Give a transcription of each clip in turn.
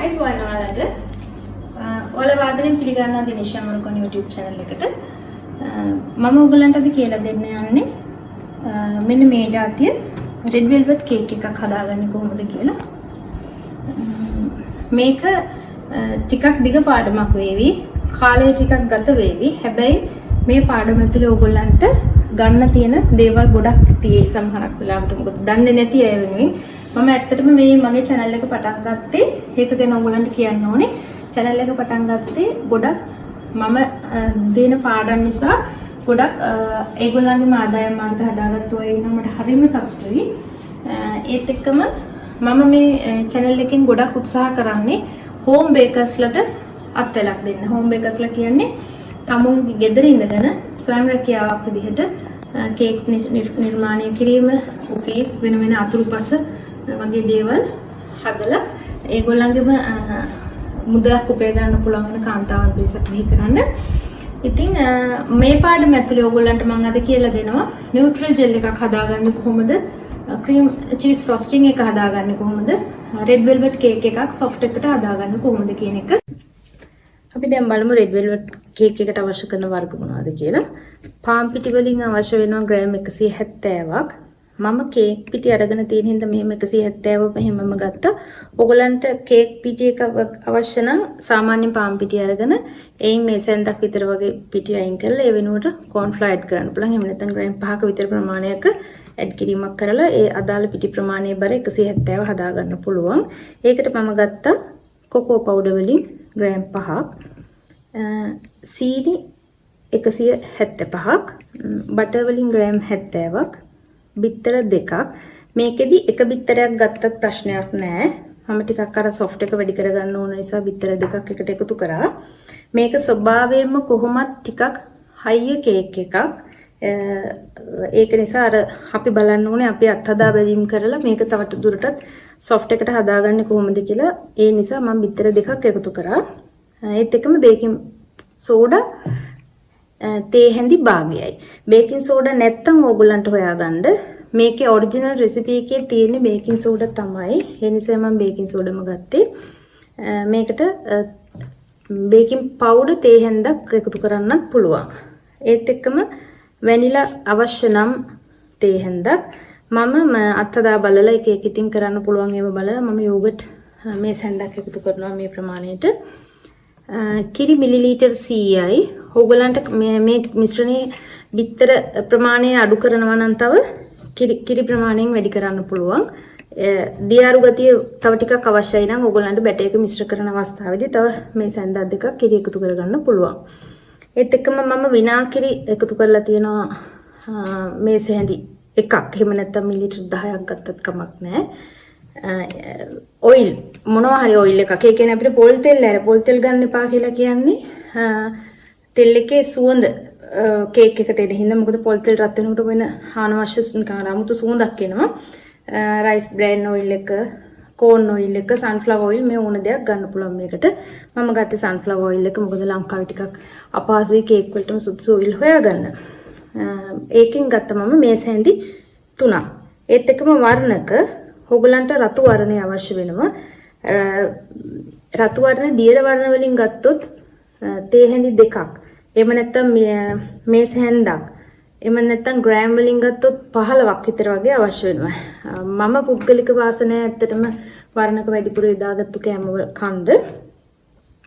අයිබෝන් ඔයාලට ඔයාලා වාදනයෙන් පිළිගන්නවා දිනේෂ් අමරකෝන් YouTube channel එකට මම ඔයගලන්ට අද කියලා දෙන්න යන්නේ මෙන්න මේ જાතිය red velvet cake එකක් හදාගන්නේ කොහොමද කියලා මේක ටිකක් දිග පාඩමක් වේවි කාලය ටිකක් ගත වේවි හැබැයි මේ පාඩම ඇතුලේ ඔයගලන්ට ගන්න තියෙන දේවල් ගොඩක් තියෙයි සමහරක් වෙලාවට මොකද දන්නේ නැති අය වෙනුවෙන් මම ඇත්තටම මේ මගේ channel එක පටන් ගත්තේ ඒක ගැන ඔයගලන්ට කියන්න ඕනේ channel එක පටන් ගත්තේ ගොඩක් මම දෙන පාඩම් නිසා ගොඩක් ඒගොල්ලන්ගේ ආදායම් මාර්ග හදාගත්තු අය ඉන්නවා මට හරිම සතුටුයි ඒත් එක්කම මම මේ channel එකෙන් ගොඩක් උත්සාහ කරන්නේ home bakersලට අත්වලක් දෙන්න home bakersලා කියන්නේ තමුන්ගේ ගෙදර ඉඳගෙන ස්වයං රැකියාවක් විදිහට කේක්ස් නිර්මාණය කිරීම කුකීස් වෙන වෙන අතුරුපස වගේ දේවල් හදලා ඒගොල්ලන්ගේම මුදලක් උපය ගන්න පුළුවන් වෙන කාන්තාවන් පිරිසක් බිහි කරන්න. ඉතින් මේ පාඩම ඇතුලේ ඕගොල්ලන්ට මම අද කියලා දෙනවා නියුට්‍රල් ජෙල් එකක් හදාගන්න කොහොමද ක්‍රීම් චීස් ෆ්‍රොස්ටිං එක හදාගන්න කොහොමද රෙඩ් වෙල්වෙට් කේක් එකක් සොෆ්ට් එකට හදාගන්න කොහොමද කියන එක. අපි දැන් බලමු රෙඩ් වෙල්වෙට් කේක් එකට අවශ්‍ය කරන වර්ග මොනවද කියලා. පාන් පිටි වලින් අවශ්‍ය වෙනවා ග්‍රෑම් 170ක්. මම කේක් පිටි අරගෙන තියෙන හින්දා මෙහෙම 170 මෙහෙමම ගත්තා. ඔයගලන්ට කේක් පිටි එක අවශ්‍ය නම් සාමාන්‍ය පාන් පිටි අරගෙන එයින් මේ සෙන්දක් විතර වගේ පිටි අයින් කරලා ඒ වෙනුවට කෝන් ෆ්ලෝර් ඇඩ් කරන්න පුළුවන්. එහෙම නැත්නම් ග්‍රෑම් 5ක විතර ප්‍රමාණයක ඇඩ් කිරීමක් කරලා ඒ අදාළ පිටි ප්‍රමාණය බර 170 හදා ගන්න පුළුවන්. ඒකට මම ගත්තා කොකෝ පවුඩර් වලින් ග්‍රෑම් 5ක්. සීනි 175ක්. බටර් වලින් ග්‍රෑම් 70ක්. බිත්තර දෙකක් මේකෙදි එක බිත්තරයක් ගත්තත් ප්‍රශ්නයක් නැහැ මම ටිකක් අර සොෆ්ට් එක වැඩි කරගන්න ඕන නිසා බිත්තර දෙකක් එකට එකතු කරා මේක ස්වභාවයෙන්ම කොහොමත් ටිකක් හයිය කේක් එකක් ඒක නිසා අර අපි බලන්න ඕනේ අපි අත්හදා බැලීම් කරලා මේක තව දුරටත් සොෆ්ට් එකට හදාගන්නේ කොහොමද කියලා ඒ නිසා මම බිත්තර දෙකක් එකතු කරා ඒත් එක්කම බේකින් සෝඩා තේ හැඳි භාගයයි. බේකින් සෝඩා නැත්තම් ඕගොල්ලන්ට හොයාගන්න. මේකේ ඔරිජිනල් රෙසිපි එකේ තියෙන බේකින් සෝඩා තමයි. ඒ නිසා මම බේකින් සෝඩාම ගත්තේ. මේකට බේකින් පවුඩර් තේ හැඳක් එකතු කරන්නත් පුළුවන්. ඒත් එක්කම වැනිලා අවශ්‍ය නම් තේ හැඳක් මම අත්හදා බලලා එක එක ඉතින් කරන්න පුළුවන් ඒව බලලා මම යෝගට් මේ හැඳක් එකතු කරනවා මේ ප්‍රමාණයට. කිරි මිලිලීටර් 100යි. ඕගලන්ට මේ මිශ්‍රණයේ බිත්තර ප්‍රමාණය අඩු කරනවා නම් තව කිරි ප්‍රමාණයෙන් වැඩි කරන්න පුළුවන්. දියාරු ගතිය තව ටිකක් අවශ්‍යයි නම් ඕගලන්ට බැටර් එක මිශ්‍ර කරන අවස්ථාවේදී තව මේ සැන්දක් දෙකක් කිරි එකතු කරගන්න පුළුවන්. ඒත් එක්කම මම විනාකිරි එකතු කරලා තියෙනවා මේ සැහැඳි එකක්. එහෙම නැත්නම් මිලිලීටර් 10ක් ගත්තත් කමක් නැහැ. ඔයිල් මොනවා හරි ඔයිල් එකක්. ඒ කියන්නේ අපිට පොල් තෙල් ගන්න එපා කියලා කියන්නේ තෙල් එකේ සුවඳ කේක් එකට එන හින්දා මොකද පොල් තෙල් රත් වෙනකොට වෙන අනවශ්‍ය නිකන් අමුතු සුවඳක් එනවා. රයිස් බ්‍රෑන් ඔයිල් එක, කෝන් ඔයිල් එක, සන්ෆ්ලවර් ඔයිල් මේ ඕන දෙයක් ගන්න පුළුවන් මේකට. මම ගත්තේ සන්ෆ්ලවර් ඔයිල් එක මොකද ලංකාවේ ටිකක් අපහසුයි කේක් වලටම සුදුසු ඔයිල් හොයාගන්න. ඒකෙන් ගත්ත මම මේ සැඳි 3ක්. ඒත් එක්කම වර්ණක ඔයගලන්ට රතු වර්ණය අවශ්‍ය වෙනවා. රතු වර්ණ දියර වර්ණ වලින් ගත්තොත් තේ හැඳි දෙකක්. එහෙම නැත්නම් මේස් හැන්දක්. එහෙම නැත්නම් ග්‍රෑම් වලින් ගත්තොත් 15ක් විතර වගේ අවශ්‍ය වෙනවා. මම පුද්ගලික වාසනාව ඇත්තටම වර්ණක වැඩිපුර යොදාගත්තු කෑම කන්ද.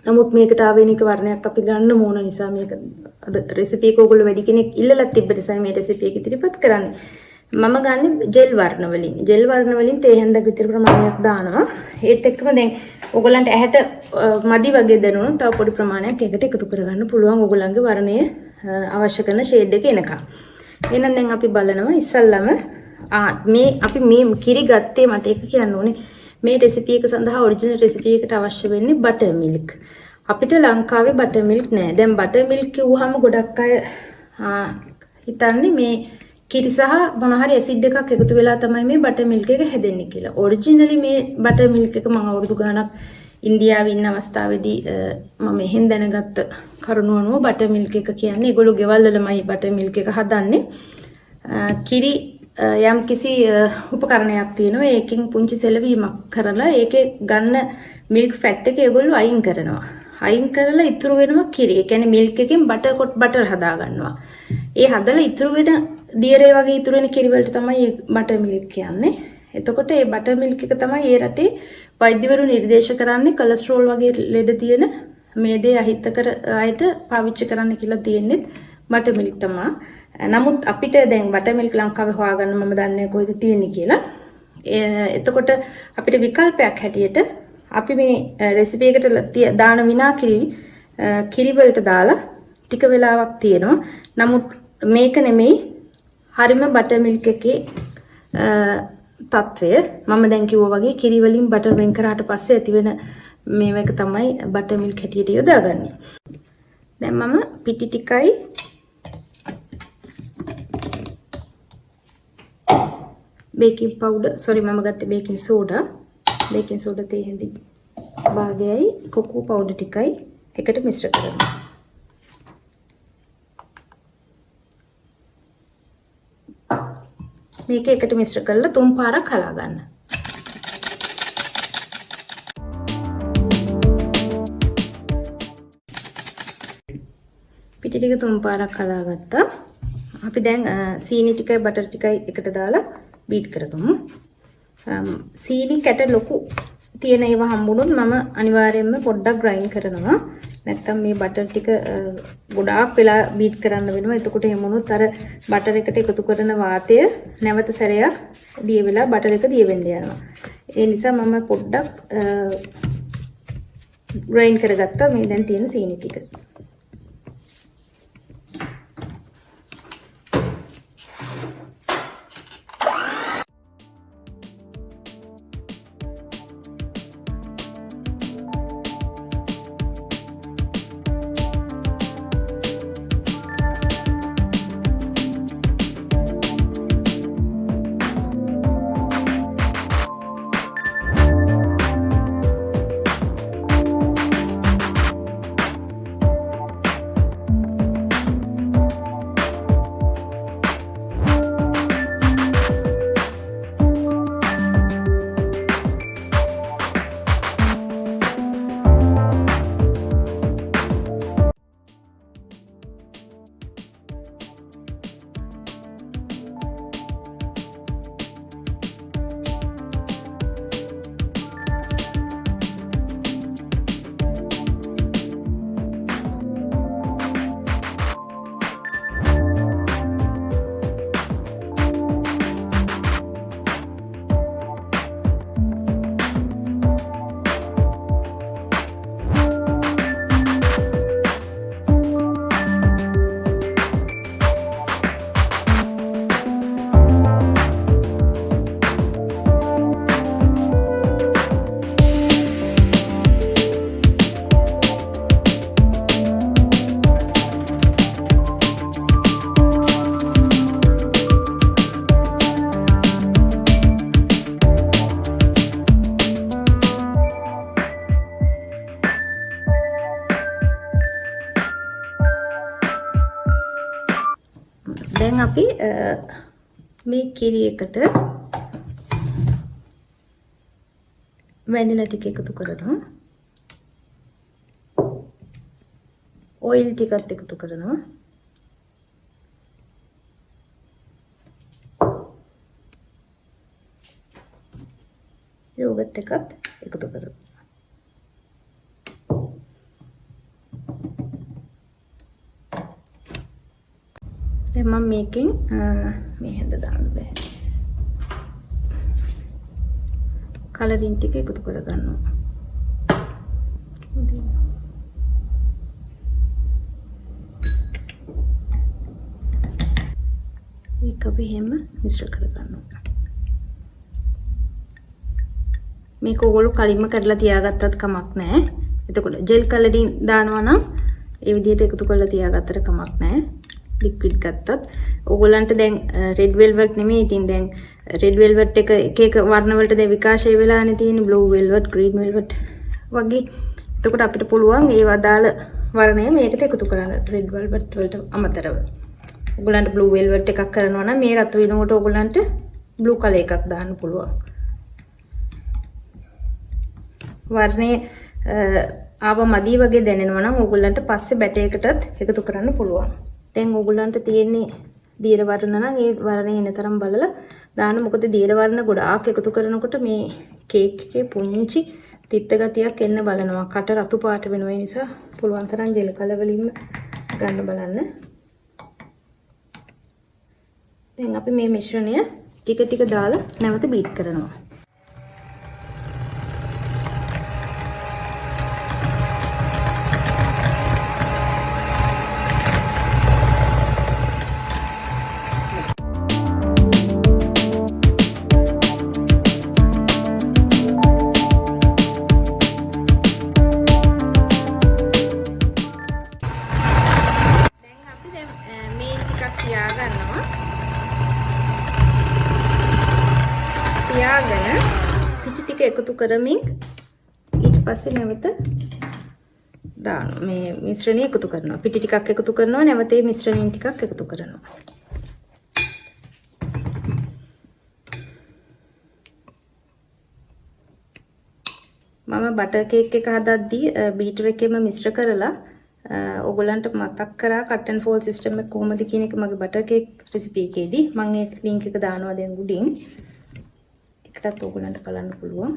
නමුත් මේකට ආවේනික වර්ණයක් අපි ගන්න ඕන නිසා මේක අද රෙසිපි එක ඕගොල්ලෝ වැඩි කෙනෙක් ඉල්ලලා තිබ්බ නිසා මේ රෙසිපි එක ඉදිරිපත් කරන්නේ. මම ගන්නේ ජෙල් වර්ණ වලින්. ජෙල් වර්ණ වලින් තේ හැන්දක් විතර ප්‍රමාණයක් දානවා. ඒත් එක්කම දැන් ඔයගලන්ට ඇහැට මදි වගේ දැනුණොත් තව පොඩි ප්‍රමාණයක් එකට එකතු කරගන්න පුළුවන් ඔයගලන්ගේ වර්ණය අවශ්‍ය කරන ෂේඩ් එක එනකම්. එහෙනම් දැන් අපි බලනවා ඉස්සල්ලාම මේ අපි මේ කිරි ගත්තේ මට ඒක කියන්න ඕනේ. මේ රෙසිපි එක සඳහා ඔරිජිනල් රෙසිපි එකට අවශ්‍ය වෙන්නේ බටර් මිල්ක්. අපිට ලංකාවේ බටර් මිල්ක් නෑ. දැන් බටර් මිල්ක් කිව්වහම ගොඩක් අය හිතන්නේ මේ කිරි සහ මොන හරි ඇසිඩ් එකක් එකතු වෙලා තමයි මේ බටර් මිල්ක් එක හැදෙන්නේ කියලා. ඔරිජිනලි මේ බටර් මිල්ක් එක මම අවුරුදු ගාණක් ඉන්දියාවේ ඉන්න අවස්ථාවේදී මම එහෙන් දැනගත්ත කරුණ අනුව බටර් මිල්ක් එක කියන්නේ ඒගොල්ලෝ ගෙවල් වලමයි බටර් මිල්ක් එක හදන්නේ. කිරි යම් කිසි උපකරණයක් තියෙනවා. ඒකෙන් පුංචි සෙලවීමක් කරලා ඒකේ ගන්න මිල්ක් ෆැට් එක ඒගොල්ලෝ අයින් කරනවා. අයින් කරලා ඉතුරු වෙනවා කිරි. ඒ කියන්නේ මිල්ක් එකෙන් බටර් හදා ගන්නවා. ඒ හදලා ඉතුරු වෙන දියරේ වගේ ඉතුරු වෙන කිරි වලට තමයි බටර් මිල්ක් කියන්නේ. එතකොට මේ බටර් මිල්ක් එක තමයි ඒ රටේ වෛද්‍යවරු නිර්දේශ කරන්නේ කොලෙස්ටරෝල් වගේ ලෙඩ තියෙන මේදේ අහිතකර අයට පාවිච්චි කරන්න කියලා තියෙන්නේ බටර් මිල්ක් තමයි. නමුත් අපිට දැන් බටර් මිල්ක් ලංකාවේ හොයාගන්න මම දන්නේ කොහෙද තියෙන්නේ කියලා. එතකොට අපිට විකල්පයක් හැටියට අපි මේ රෙසිපි එකට දාන විනා කිරි වලට දාලා ටික වෙලාවක් තියෙනවා. නමුත් මේක නෙමෙයි හරිම බටර් මිල්ක් එකේ තත්වය. මම දැන් කිව්වා වගේ කිරි වලින් බටර් වෙන් කරාට පස්සේ ඇති වෙන මේක තමයි බටර් මිල්ක් හැටියට යොදාගන්නේ. දැන් මම පිටි ටිකයි baking powder මම ගත්තේ baking soda තේ හැඳි භාගයයි කොකෝ powder ටිකයි එකට මිශ්‍ර කරනවා. මේක එකට මිශ්‍ර කරලා 3 පාරක් හලා ගන්න. පිටි ටික 3 පාරක් හලා ගත්තා. අපි දැන් සීනි ටිකයි බටර් ටිකයි එකට දාලා බීට් කරගමු. සීනි කැට ලොකු තියෙන ඒවා හම්බුනොත් මම අනිවාර්යයෙන්ම පොඩ්ඩක් ග්‍රයින්ඩ් කරනවා. නැත්තම් මේ බටර් ටික ගොඩාක් වෙලා බීට් කරන්න වෙනවා. එතකොට එහෙම වුණොත් අර බටර් එකට එකතු කරන වාතය නැවත සැරයක් දිය වෙලා බටර් එක දිය වෙන්න යනවා. ඒ නිසා මම පොඩ්ඩක් ග්‍රයින්ඩ් කරගත්තා මේ දැන් තියෙන සීනි ටික. දැන් අපි මේ කිරි එකට වැනිලා ටික එකතු කරනවා. ඔයිල් ටිකත් එකතු කරනවා. යෝගට් එකත් එකතු කරනවා. දැන් මම මේකෙන් මේ හැඳ දාන්න බෑ. කලරින් ටික එකතු කරගන්නවා. ඒක අපි හැම මිශ්‍ර කරගන්නවා. මේක ඕගොල්ලෝ කලින්ම කරලා තියාගත්තත් කමක් නැහැ. එතකොට ජෙල් කලරින් දානවා නම් ඒ විදිහට එකතු කරලා තියාගත්තට කමක් නැහැ. ලික්විඩ් ගත්තත් ඕගොල්ලන්ට දැන් රෙඩ් වෙල්වට් නෙමෙයි. ඉතින් දැන් රෙඩ් වෙල්වට් එක එක වර්ණ වලට දැන් විකාශය වෙලානේ තියෙන්නේ. බ්ලූ වෙල්වට්, ග්‍රීන් වෙල්වට් වගේ. එතකොට අපිට පුළුවන් ඒව අදාළ වර්ණය මේකට එකතු කරන්න රෙඩ් වෙල්වට් වලට අමතරව. ඔයගලන්ට blue velvet එකක් කරනවා නම් මේ රතු වෙනකොට ඔයගලන්ට blue color එකක් දාන්න පුළුවන්. වර්ණේ ආව මදි වගේ දැනෙනවා නම් ඔයගලන්ට පස්සේ බැටයකටත් එකතු කරන්න පුළුවන්. දැන් ඔයගලන්ට තියෙන්නේ දියර වර්ණ නම් ඒ වර්ණේ එන තරම් බලලා දාන්න. මොකද දියර වර්ණ ගොඩාක් එකතු කරනකොට මේ කේක් එකේ පුංචි තිත්ත ගතියක් එන්න බලනවා. කට රතු පාට වෙනවා. ඒ නිසා පුළුවන් තරම් ජෙල් කලර් වලින්ම ගන්න බලන්න. දැන් අපි මේ මිශ්‍රණය ටික ටික දාලා නැවත බීට් කරනවා. තියාගෙන පිටි ටික එකතු කරමින් ඊට පස්සේ නැවත දානවා. මේ මිශ්‍රණය එකතු කරනවා. පිටි ටිකක් එකතු කරනවා. නැවත මේ මිශ්‍රණය ටිකක් එකතු කරනවා. මම බටර් කේක් එක හදද්දී බීටර් එකේම මිශ්‍ර කරලා ඔයගොල්ලන්ට මතක් කරා කට් ඇන්ඩ් ෆෝල් සිස්ටම් එක කොහොමද කියන එක මගේ බටර් කේක් රෙසිපි එකේදී මම ඒ ලින්ක් එක දානවා දැන් උඩින්. එකටත් ඔයගොල්ලන්ට බලන්න පුළුවන්.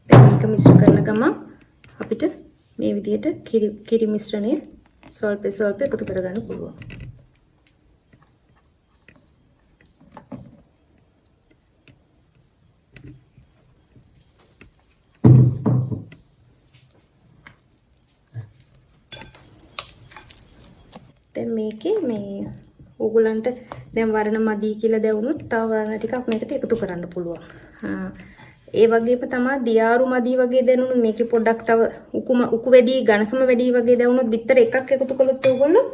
මේක මිශ්‍ර කරන ගමන් අපිට මේ විදිහට කිරි මිශ්‍රණය ස්වල්ප ස්වල්ප එකතු කරගන්න පුළුවන්. දැන් මේකේ මේ ඕගොල්ලන්ට දැන් වර්ණ මදි කියලා දැවුනොත් තව වර්ණ ටිකක් මේකට එකතු කරන්න පුළුවන්. ඒ වගේම තමයි දියාරු මදි වගේ දැනුනොත් මේකේ පොඩ්ඩක් තව උකු වැඩි ඝනකම වැඩි වගේ දැවුනොත් බිත්තර එකක් එකතු කළොත් ඕගොල්ලෝ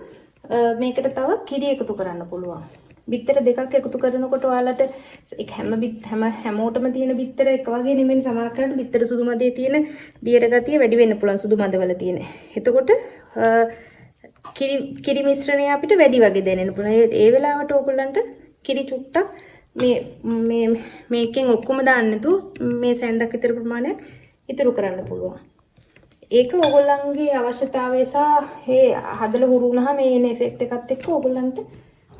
මේකට තව කිරි එකතු කරන්න පුළුවන්. බිත්තර දෙකක් එකතු කරනකොට ඔයාලට හැමෝටම තියෙන බිත්තර එක වගේ නෙමෙයි. සමහර කරට බිත්තර සුදු මදේ තියෙන දියර ගතිය වැඩි වෙන්න පුළුවන් සුදු මදවල තියෙන. එතකොට කිරි මිශ්‍රණය අපිට වැඩි වගේ දැනෙන්න පුළුවන්. ඒ වෙලාවට ඕගොල්ලන්ට කිරි චුට්ටක් මේකෙන් ඔක්කොම දාන්න නැතුව මේ සැන්දක් විතර ප්‍රමාණයක් ඉතුරු කරන්න පුළුවන්. ඒක ඕගොල්ලන්ගේ අවශ්‍යතාවය සහ ඒ හදලා හුරු වුණාම මේ එන ඉෆෙක්ට් එකත් එක්ක ඕගොල්ලන්ට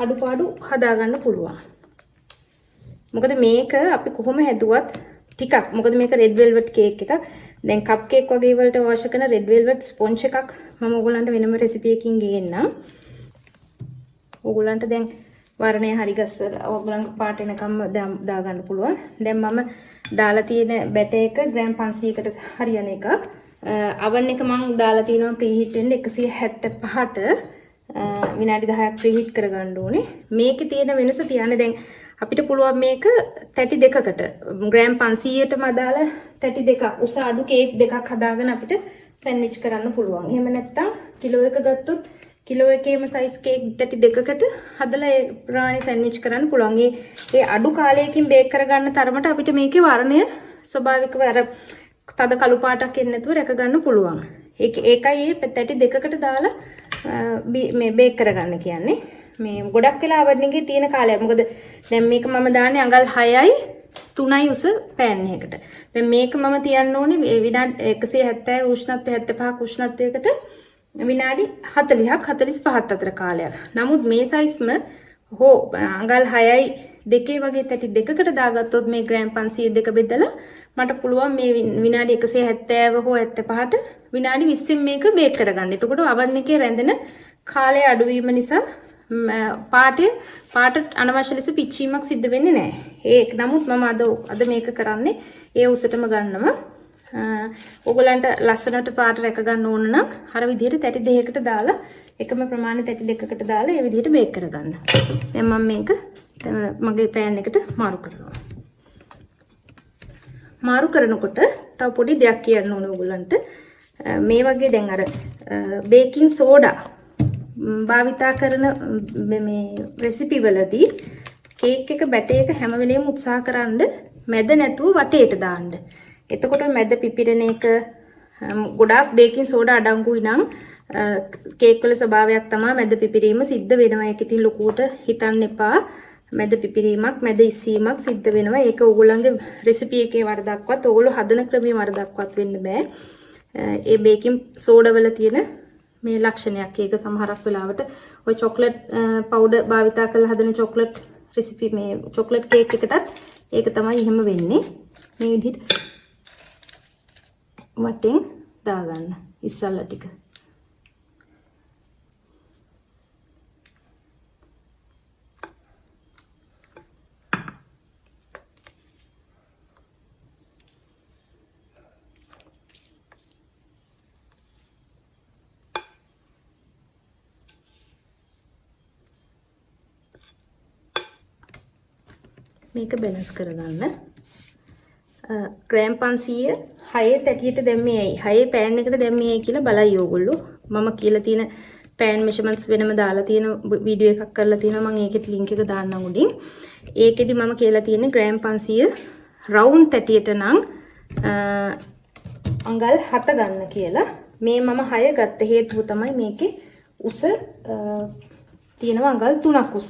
අඩුපාඩු හදා ගන්න පුළුවන්. මොකද මේක අපි කොහොම හැදුවත් ටිකක් මොකද මේක රෙඩ් වෙල්වෙට් කේක් එකක්. දැන් කප් කේක් වගේ වලට අවශ්‍ය කරන රෙඩ් වෙල්වෙට් ස්පොන්ජ් එකක් මම ඕගොල්ලන්ට වෙනම රෙසිපි එකකින් ගේන්නම්. ඕගොල්ලන්ට දැන් වර්ණය හරි ගස්සලා ඕගොල්ලන්ට පාට එනකම් දා ගන්න පුළුවන්. දැන් මම දාලා තියෙන බැටර් එක ග්‍රෑම් 500කට හරියන එකක්. oven එක මම දාලා තියෙනවා ප්‍රීහීට් වෙන්න 175ට විනාඩි 10ක් ප්‍රීහීට් කරගන්න ඕනේ. මේකේ තියෙන වෙනස තියන්නේ දැන් අපිට පුළුවන් මේක 32කට ග්‍රෑම් 500ටම අදාළ 32ක් උස අඩු කේක් දෙකක් හදාගෙන අපිට සෑන්ඩ්විච් කරන්න පුළුවන්. එහෙම නැත්නම් කිලෝ එක ගත්තොත් කිලෝ එකේම සයිස් කේක් 32කට හදලා ඒ ප්‍රාණි සෑන්ඩ්විච් කරන්න පුළුවන්. ඒ අඩු කාලයකින් බේක් කරගන්න තරමට අපිට මේකේ වර්ණය ස්වභාවිකව අර තද කළු පාටක් එන්නේ නැතුව රැක ගන්න පුළුවන්. ඒකයි මේ 32කට දාලා මේ බේක් කරගන්න කියන්නේ. මේ ගොඩක් වෙලා oven එකේ තියෙන කාලය. මොකද දැන් මේක මම දාන්නේ අඟල් 6යි 3යි උස පෑන් එකකට. දැන් මේක මම තියන්න ඕනේ විනාඩි 170 උෂ්ණත්වය 75ක උෂ්ණත්වයකට විනාඩි 40ක් 45ක් අතර කාලයක්. නමුත් මේ සයිස්ම අඟල් 6යි 2 වගේ 32කට දාගත්තොත් මේ ග්‍රෑම් 502 බෙදලා මට පුළුවන් මේ විනාඩි 170 හෝ 75ට විනාඩි 20න් මේක බේක් කරගන්න. එතකොට oven එකේ රැඳෙන කාලය අඩු වීම නිසා පාටට අනවශ්‍ය ලෙස පිච්චීමක් සිද්ධ වෙන්නේ නැහැ. නමුත් මම අද මේක කරන්නේ ඒ උසටම ගන්නවා. ඕගොල්ලන්ට ලස්සනට පාට රැක ගන්න ඕන නම් අර විදිහට 32කට දාලා එකම ප්‍රමාණය 32කට දාලා ඒ විදිහට බේක් කරගන්න. දැන් මම මේක මගේ පෑන් එකට මාරු කරනවා. මාරු කරනකොට තව පොඩි දෙයක් කියන්න ඕනේ ඕගොල්ලන්ට. මේ වගේ දැන් අර බේකින් සෝඩා භාවිතා කරන මේ රෙසිපි වලදී කේක් එක බැටර් එක හැම වෙලේම උත්සාහ කරන්න මැද නැතුව වටේට දාන්න. එතකොට මැද පිපිරෙන එක ගොඩාක් බේකින් සෝඩා අඩංගුයි නම් කේක් වල ස්වභාවයක් තමයි මැද පිපිරීම සිද්ධ වෙනවා. ඒක ඉතින් ලොකුවට හිතන්න එපා. මැද පිපිරීමක් මැද ඉස්සීමක් සිද්ධ වෙනවා. ඒක ඕගොල්ලන්ගේ රෙසිපි එකේ වරදක්වත් ඕගොල්ලෝ හදන ක්‍රමයේ වරදක්වත් වෙන්න බෑ. ඒ බේකින් සෝඩා වල තියෙන මේ ලක්ෂණයක්. ඒක සමහරක් වෙලාවට ඔය චොක්ලට් පවුඩර් භාවිතා කරලා හදන චොක්ලට් රෙසිපි මේ චොක්ලට් කේක් එකටත් ඒක තමයි එහෙම වෙන්නේ. මේ විදිහට වටෙන් දාගන්න ඉස්සල්ලා ටික. මේක බැලන්ස් කරගන්න. ග්‍රෑම් 500 6 තැටියට දැම්මේ ඇයි? 6 පෑන් එකට දැම්මේ ඇයි කියලා බලයි ඕගොල්ලෝ. මම කියලා තියෙන පෑන් මෙෂර්මන්ට්ස් වෙනම දාලා තියෙන වීඩියෝ එකක් කරලා තියෙනවා. මම ඒකෙත් ලින්ක් එක දාන්නම් උඩින්. ඒකෙදි මම කියලා තියෙන්නේ ග්‍රෑම් 500 රවුන්ඩ් තැටියට නම් අඟල් 7 ගන්න කියලා. මේ මම 6 ගත්ත හේතුව තමයි මේකේ උස තියෙනවා අඟල් 3ක් උස.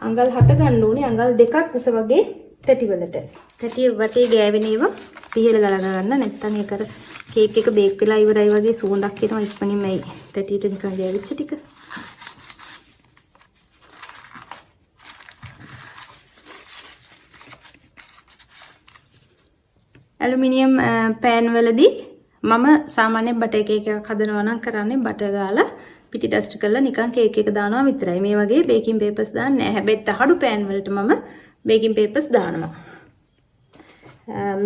අඟල් 7 ගන්න ඕනේ අඟල් 2ක් උස වගේ තැටි වලට. තැටි වටේ ගෑවෙන ඒවා පිහල ගලන ගන්න නැත්නම් ඒක අර කේක් එක බේක් වෙලා ඉවරයි වගේ සුවඳක් එනවා ඉක්මනින්ම ඒ තැටියට නිකන් ගෑවිච්ච ටික. ඇලුමිනියම් පෑන් වලදී මම සාමාන්‍යයෙන් බටර් කේක් එකක් හදනවා නම් කරන්නේ බටර් ගාලා පිටි ඩස්ට් කරලා නිකන් කේක් එක දානවා විතරයි. මේ වගේ බේකින් පේපර්ස් දාන්නේ නැහැ. හැබැයි තහඩු පෑන් වලට මම බේකින් පේපර්ස් දානවා.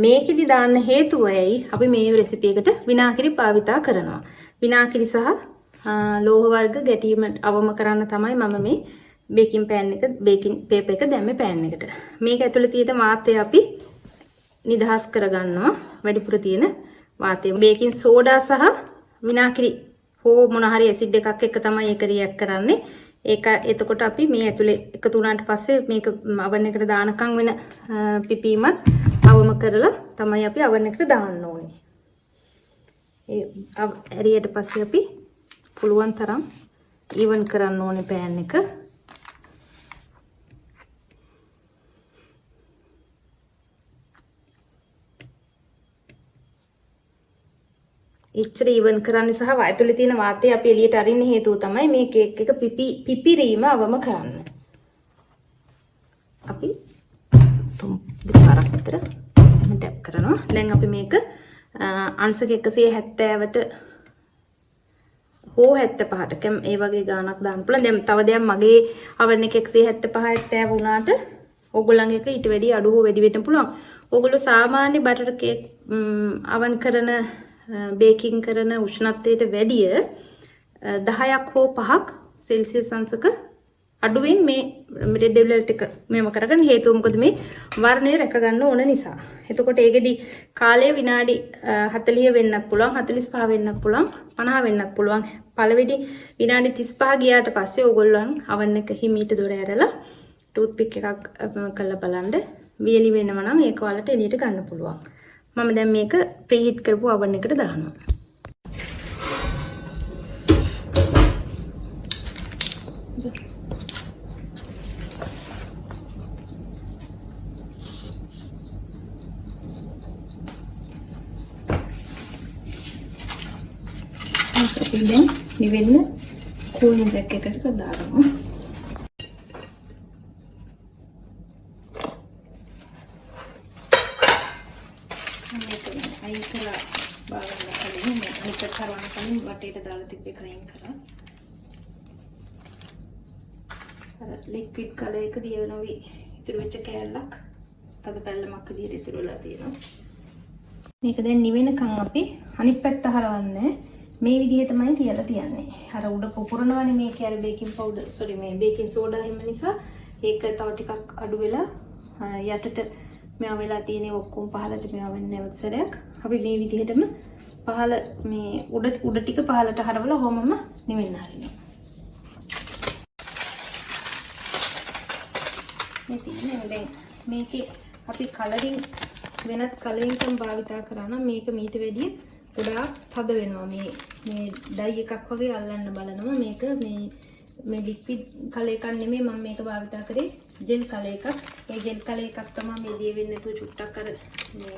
මේකෙදි දාන්න හේතුව ඇයි? අපි මේ රෙසිපි එකට විනාගිරි භාවිතා කරනවා. විනාගිරි සහ ලෝහ වර්ග ගැටීම අවම කරන්න තමයි මම මේ බේකින් පෑන් එක බේකින් පේපර් එක දැම්මේ පෑන් එකට. මේක ඇතුලේ තියෙන වාතය අපි නිදහස් කරගන්නවා. වැඩිපුර තියෙන වාතය. බේකින් සෝඩා සහ විනාගිරි හෝ මොන හරි ඇසිඩ් එකක් එක්ක තමයි ඒක රියැක්ට් කරන්නේ. ඒක එතකොට අපි මේ ඇතුලේ එකතු වුණාට පස්සේ මේක oven එකට දානකම් වෙන පිපීමත් අවම කරලා තමයි අපි oven එකට දාන්න ඕනේ. ඒ ඇරියට පස්සේ අපි පුළුවන් තරම් even කරන්න ඕනේ pan එක. ඉච්චර even කරන්න සහ ඇතුලේ තියෙන වාතය අපි එළියට අරින්න හේතුව තමයි මේ කේක් එක පිපිරීම අවම කරන්න. අපි දෙපාරක් විතර ටැප් කරනවා. දැන් අපි මේක අංශක 170ට හෝ 75ට ඒ වගේ ගාණක් දාන්න පුළුවන්. දැන් තව දෙයක් මගේ oven එක 175 70 වුණාට ඕගොල්ලන්ගේ එක ඊට වැඩි අඩු හෝ වැඩි වෙන්න පුළුවන්. ඕගොල්ලෝ සාමාන්‍ය බටර් කේක් oven කරන බේකින් කරන උෂ්ණත්වයට වැඩිය 10ක් හෝ 5ක් සෙල්සියස් අංශක අඩුවෙන් මේ රෙඩ් වෙල්වෙට් එක මේව කරගන්න හේතුව මොකද මේ වර්ණය රැක ගන්න ඕන නිසා. එතකොට ඒකෙදි කාලය විනාඩි 40 වෙන්නත් පුළුවන් 45 වෙන්නත් පුළුවන් 50 වෙන්නත් පුළුවන්. පළවෙනි විනාඩි 35 ගියාට පස්සේ ඕගොල්ලන් oven එක හිමීට දොර ඇරලා ටූත් පික් එකක් කරලා බලන්න වියලි වෙනව නම් ඒක වලට එළියට ගන්න පුළුවන්. මම දැන් මේක ප්‍රීහීට් කරපු oven එකට දානවා. අපි දැන් නිවෙන්න කූලින් රැක් එකකට දානවා. වටේට දාලා තිබ්බේ ක්‍රීම් කරා. අර ලික්විඩ් කලර් එක දිය වෙනවි ඉතුරු වෙච්ච කෑල්ලක් තද පැල්ලමක් විදිහට ඉතුරු වෙලා තියෙනවා. මේක දැන් නිවෙනකන් අපි අනිත් පැත්ත හරවන්නේ මේ විදිහ තමයි තියලා තියන්නේ. අර උඩ පුපුරනවනේ මේකේ අර බේකින් පවුඩර් මේ බේකින් සෝඩා හිම නිසා ඒක තව ටිකක් අඩු වෙලා යටට මේවා වෙලා තියෙන්නේ ඔක්කොම පහළට මේවා වෙන්නේ නැවත සැරයක්. අපි මේ විදිහටම පහළ මේ උඩ ටික පහළට හරවලා කොහොමම නිවෙන්න හරිනවා. මේ තියෙන්නේ දැන් මේකේ අපි කලරින් වෙනත් කලරින් එකක් භාවිතා කරා නම් මේක මීට වැඩිය ගොඩාක් තද වෙනවා. මේ ඩයි එකක් වගේ අල්ලන්න බලනවා. මේක මේ ලික්විඩ් කලර් එකක් නෙමෙයි මම මේක භාවිතා කරේ ජෙල් කලර් එකක්. ඒ ජෙල් කලර් එකක් තමයි මේ දිය වෙන්නේ නැතුව චුට්ටක් අර මේ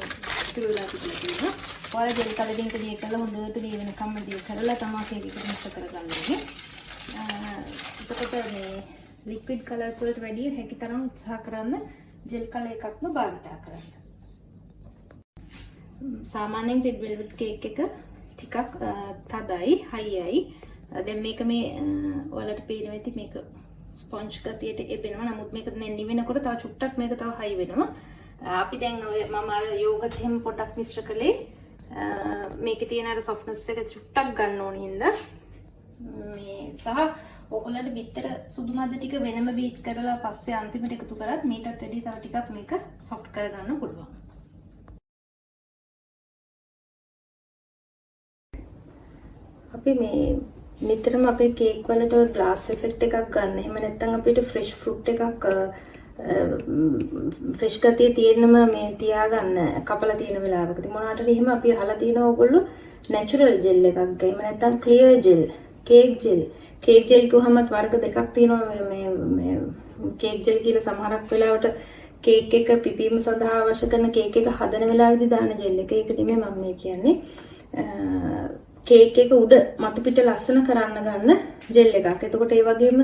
ඉතුරු වෙලා තිබුණා. ඔයාලා ජෙල් කලරින් එක දිය කරලා හොඳට දිය වෙනකම්ම දිය කරලා තමයි කේක් එක මික්ස් කරගන්න ඕනේ. එතකොට මේ ලික්විඩ් කලර්ස් වලට වැඩිය හැකිතරම් උත්සාහ කරන්න ජෙල් කලර් එකක්ම භාවිතා කරන්න. සාමාන්‍යයෙන් රෙඩ් වෙල්වෙට් කේක් එක ටිකක් තදයි, හයියයි. දැන් මේක මේ ඔයාලට පේනවා ඇති මේක ස්පොන්ජ් ගතියට එපෙනවා. නමුත් මේක නිවෙනකොට තව චුට්ටක් මේක තව හයි වෙනවා. අපි දැන් ඔය මම අර යෝගට් එහෙම පොඩක් මිශ්‍ර කළේ මේකේ තියෙන අර සොෆ්ට්නස් එක චුට්ටක් ගන්න ඕනේ හින්දා මේ සහ ඔයගොල්ලන්ට බිත්තර සුදු මද්ද ටික වෙනම බීට් කරලා පස්සේ අන්තිමට එකතු කරත් මීටත් වැඩි තව ටිකක් මේක සොෆ්ට් කරගන්න පුළුවන්. අපි මේ නිතරම අපේ කේක් වලට ඔය ග්ලාස් ඉෆෙක්ට් එකක් ගන්න. එහෙම නැත්නම් අපිට ෆ්‍රෙෂ් ෆෘට් එකක් ෆ්‍රෙෂ් ගතිය තියෙනම මේ තියාගන්න කපලා තියෙන වෙලාවකදී මොනවාටද එහෙම අපි අහලා තියෙනවා ඔයගොල්ලෝ නැචරල් ජෙල් එකක් ගන්න. එහෙම නැත්නම් clear gel, cake gel. Cake gel කොහොමත් වර්ග දෙකක් තියෙනවා. මේ කේක් ජෙල් කියලා සමහරක් වෙලාවට කේක් එක පිපීම සඳහා අවශ්‍ය කරන කේක් එක හදන වෙලාවේදී දාන ජෙල් එක. ඒක නෙමෙයි මම මේ කියන්නේ. කේක් එක උඩ මතු පිට ලස්සන කරන්න ගන්න ජෙල් එකක්. එතකොට ඒ වගේම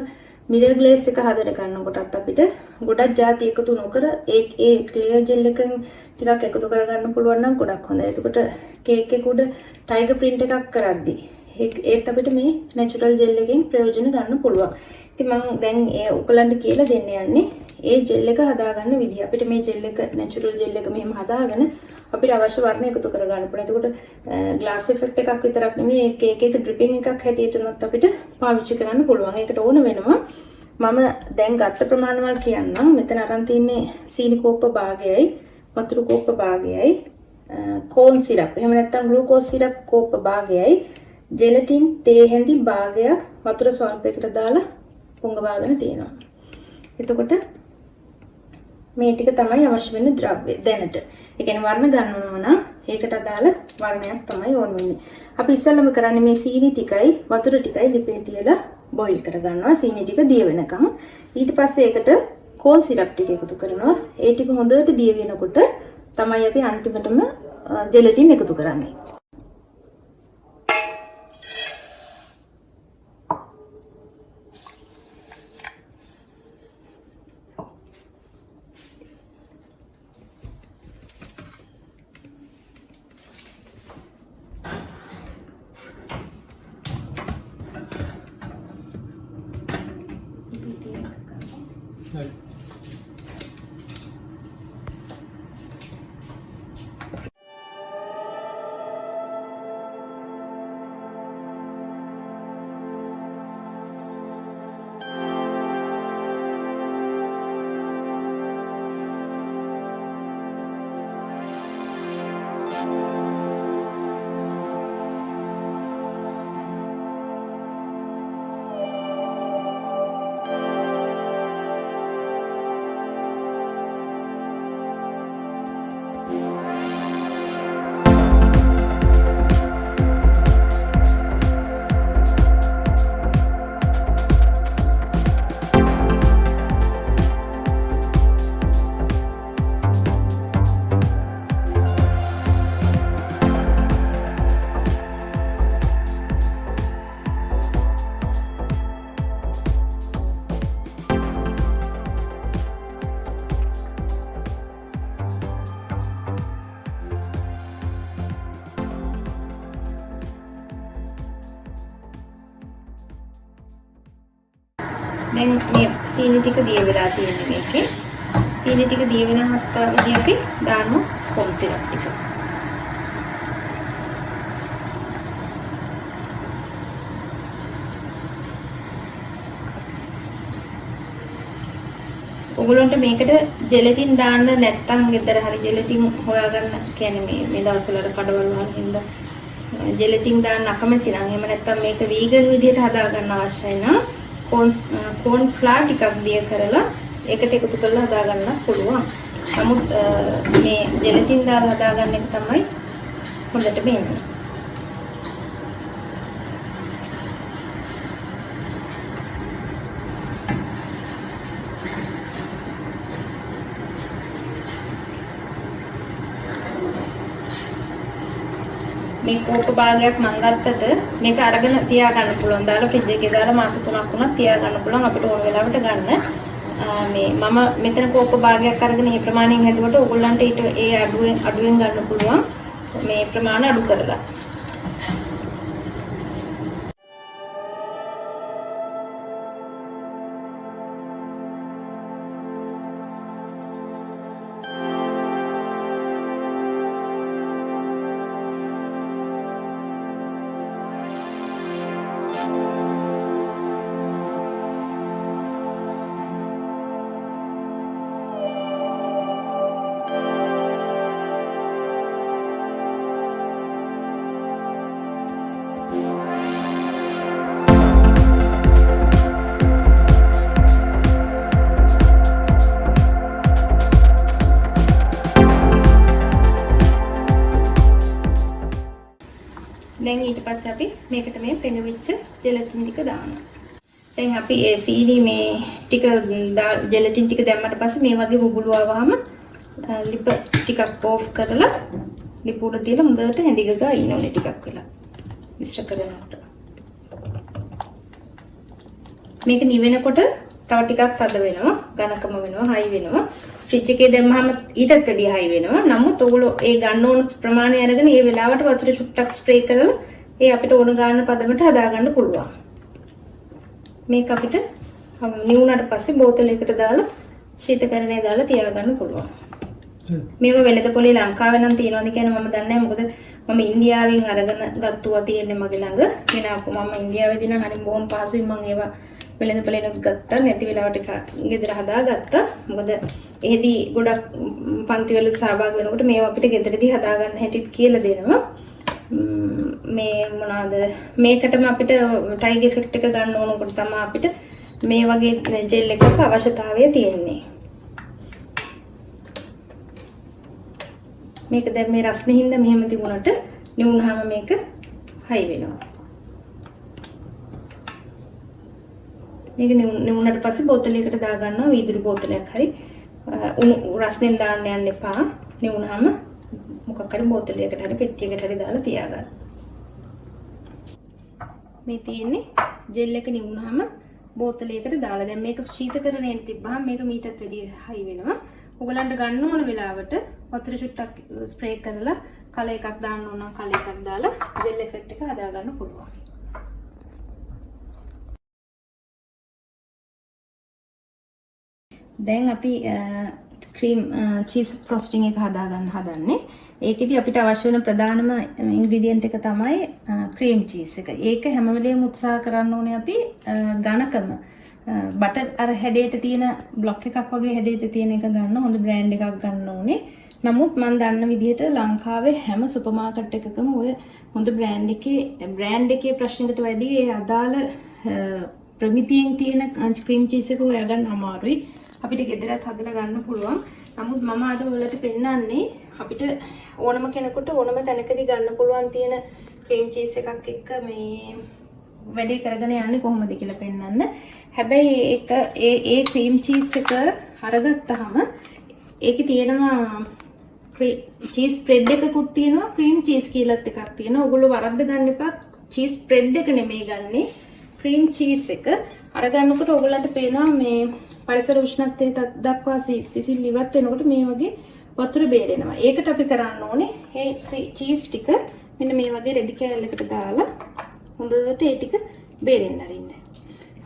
මිරර් ග්ලේස් එක හදලා ගන්නකොටත් අපිට ගොඩක් ಜಾති එකතු නොකර ඒ ක්ලියර් ජෙල් එකෙන් ටිකක් එකතු කරගන්න පුළුවන් නම් ගොඩක් හොඳයි. එතකොට කේක් එක උඩ ටයිගර් print එකක් කරද්දී ඒත් අපිට මේ නැචරල් ජෙල් එකෙන් ප්‍රයෝජන ගන්න පුළුවන්. ඉතින් මම දැන් ඒ ඔයගලන්ට කියලා දෙන්න යන්නේ ඒ ජෙල් එක හදාගන්න විදිහ. අපිට මේ ජෙල් එක නැචරල් ජෙල් එක මෙහෙම හදාගෙන අපිට අවශ්‍ය වර්ණ එකතු කරගන්න පුළුවන්. එතකොට ග්ලාස් ඉෆෙක්ට් එකක් විතරක් නෙමෙයි කේක් එක ඩ්‍රිපින් එකක් හැටියට උනත් අපිට පාවිච්චි කරන්න පුළුවන්. ඒකට ඕන වෙනවා මම දැන් ගත්ත ප්‍රමාණවල කියන්නම්. මෙතන අරන් තින්නේ සීනි කෝප්ප භාගයයි, වතුර කෝප්ප භාගයයි, කෝන් සිරප් එහෙම නැත්නම් ග්ලූකෝස් සිරප් කෝප්ප භාගයයි, ජෙලටින් තේ හැඳි භාගයක් වතුර ස්වල්පයකට දාලා පොඟවාගෙන තියෙනවා. එතකොට මේ ටික තමයි අවශ්‍ය වෙන ද්‍රව්‍ය දැනට. ඒ කියන්නේ වර්ණ ගන්නවම නම් ඒකට අදාළ වර්ණයක් තමයි ඕන වෙන්නේ. අපි ඉස්සෙල්ලම කරන්නේ මේ සීනි ටිකයි වතුර ටිකයි ලිපේ තියලා බොයිල් කරගන්නවා සීනි ටික දිය වෙනකම්. ඊට පස්සේ ඒකට කෝල් සිරප් ටික එකතු කරනවා. ඒ ටික හොඳට දිය වෙනකොට තමයි අපි අන්තිමටම ජෙලටින් එකතු කරන්නේ. දැන් මේ සීනි ටික දිය වෙලා තියෙන මේකේ සීනි ටික දිය වෙන අවස්ථාවේදී අපි දාමු කොම් සිරප් ටික. ඔයගොල්ලන්ට මේකට ජෙලටින් දාන්න නැත්නම් ගෙදර හරි ජෙලටින් හොයාගන්න කියන්නේ මේ දවස්වල කඩවල වහන හින්දා ජෙලටින් දාන්න අකමැති නම් එහෙම නැත්නම් මේක වීගන් විදියට හදා ගන්න අවශ්‍යයි නම් කෝන් ෆ්ලාර් ටිකක් දිය කරලා ඒකට එකතු කරලා හදා ගන්න පුළුවන්. නමුත් මේ ජෙලටින් දාලා හදා ගන්න එක තමයි හොඳට වෙන්නේ. මේ කෝප භාගයක් මම ගත්තට මේක අරගෙන තියා ගන්න පුළුවන්. දාලා ෆ්‍රිජ් එකේ දාලා මාස 3ක් වුණත් තියා ගන්න පුළුවන් අපිට ඕන වෙලාවට ගන්න. මේ මම මෙතන කෝප භාගයක් අරගෙන මේ ප්‍රමාණයෙන් හැදුවට ඕගොල්ලන්ට ඊට ඒ අඩුවෙන් ගන්න පුළුවන්. මේ ප්‍රමාණය අඩු කරලා. දැන් ඊට පස්සේ අපි මේකට මේ පෙඟවිච්ච ජෙලටින් ටික දානවා. දැන් අපි ඒ CD මේ ටික ජෙලටින් ටික දැම්මට පස්සේ මේ වගේ බුබුලු ආවම ලිප ටිකක් ඕෆ් කරලා ලිප උඩ තියලා හොඳට හැඳිගගා ඉන්න ඕනේ ටිකක් වෙලා. මිශ්‍ර කරනකොට. මේක නිවෙනකොට තව ටිකක් තද වෙනවා, ඝනකම වෙනවා, හයි වෙනවා. ෆ්‍රිජ් එකේ දැම්මහම ඊටත් වැඩිය හයි වෙනවා. නමුත් ඔයගොල්ලෝ ඒ ගන්න ඕන ප්‍රමාණය අරගෙන ඒ වෙලාවට වතුර චුට්ටක් ස්ප්‍රේ කරලා ඒ අපිට ඕන ගන්න පදමට හදා ගන්න පුළුවන්. මේක අපිට නිවුණාට පස්සේ බෝතලයකට දාලා ශීතකරණයේ දාලා තියාගන්න පුළුවන්. මේව වෙළඳ පොලේ ලංකාවේ නම් තියනවාද කියන්නේ මම දන්නේ නැහැ. මොකද මම ඉන්දියාවෙන් අරගෙන ගත්තුවා තියෙන්නේ මගේ ළඟ. මම ඉන්දියාවේදී නම් හරිය බොහොම පහසුවෙන් මම ඒවා වෙළඳ පොලේ ගත්තා. නැති වෙලාවට ගෙදර හදාගත්තා. මොකද එහෙදී ගොඩක් පන්ති වල සහභාගී වෙනකොට මේවා අපිට ගෙදරදී හදා ගන්න හැටිත් කියලා දෙනවා. මේ මොනවාද මේකටම අපිට ටයිගර් ඉෆෙක්ට් එක ගන්න ඕනකොට තමයි අපිට මේ වගේ ජෙල් එකක අවශ්‍යතාවය තියෙන්නේ. මේක දැන් මේ රස්නේ හින්දා මෙහෙම තිබුණාට නිවුනහම මේක හයි වෙනවා. මේක නිවුනට පස්සේ බෝතලයකට දා ගන්නවා. වීදුරු බෝතලයක් හරි උණු රස්නෙන් දාන්න යන්න එපා. නිවුනහම මොකක් හරි බෝතලයකට හරි පෙට්ටියකට හරි දාලා තියාගන්න. මේ තියෙන්නේ ජෙල් එක නිවුනහම බෝතලයකට දාලා. දැන් මේක ශීතකරණයෙන් තිබ්බහම මේක මීටත් වැඩිය හයි වෙනවා. ඔයගලන්ට ගන්න ඕන වෙලාවට වතුර චුට්ටක් ස්ප්‍රේ කරලා කල එකක් දාන්න ඕන. කල එකක් දාලා ජෙල් ඉෆෙක්ට් එක හදා ගන්න පුළුවන්. දැන් අපි ක්‍රීම් චීස් ෆ්‍රොස්ටිං එක හදා ගන්න හදන්නේ. ඒකෙදි අපිට අවශ්‍ය වෙන ප්‍රධානම ඉන්ග්‍රීඩියන්ට් එක තමයි ක්‍රීම් චීස් එක. ඒක හැම වෙලේම උත්සාහ කරන්න ඕනේ අපි ඝනකම. බටර් අර හැඩයට තියෙන බ්ලොක් එකක් වගේ හැඩයට තියෙන එක ගන්න හොඳ බ්‍රෑන්ඩ් එකක් ගන්න ඕනේ. නමුත් මම දන්න විදිහට ලංකාවේ හැම සුපර් මාකට් එකකම ඔය හොඳ බ්‍රෑන්ඩ් එකේ ප්‍රශ්නකට වැඩි ඒ අදාළ ප්‍රමිතියෙන් තියෙන ක්‍රීම් චීස් එක හොයාගන්න අමාරුයි. අපිට ගෙදරත් හදලා ගන්න පුළුවන්. නමුත් මම අද ඔයාලට පෙන්නන්නේ අපිට ඕනම කෙනෙකුට ඕනම තැනකදී ගන්න පුළුවන් තියෙන ක්‍රීම් චීස් එකක් එක්ක මේ වැඩේ කරගෙන යන්නේ කොහොමද කියලා පෙන්නන්න. හැබැයි ඒ ක්‍රීම් චීස් එක අරගත්තාම ඒකේ තියෙනවා චීස් ස්ප්‍රෙඩ් එකකුත් තියෙනවා ක්‍රීම් චීස් කියලාත් එකක් තියෙනවා. ඔයගොල්ලෝ වරද්ද ගන්න එපා. චීස් ස්ප්‍රෙඩ් එක නෙමෙයි ගන්නෙ. ක්‍රීම් චීස් එක අරගන්නකොට ඔයගොල්ලන්ට පේනවා මේ පරිසර උෂ්ණත්වය දක්වා සිසිල් ඉවත් වෙනකොට මේ වගේ වතුර බේරෙනවා. ඒකට අපි කරන්න ඕනේ මේ චීස් ටික මෙන්න මේ වගේ රෙදි කෑල්ලකට දාලා හොඳට ඒ ටික බේරෙන්න අරින්න.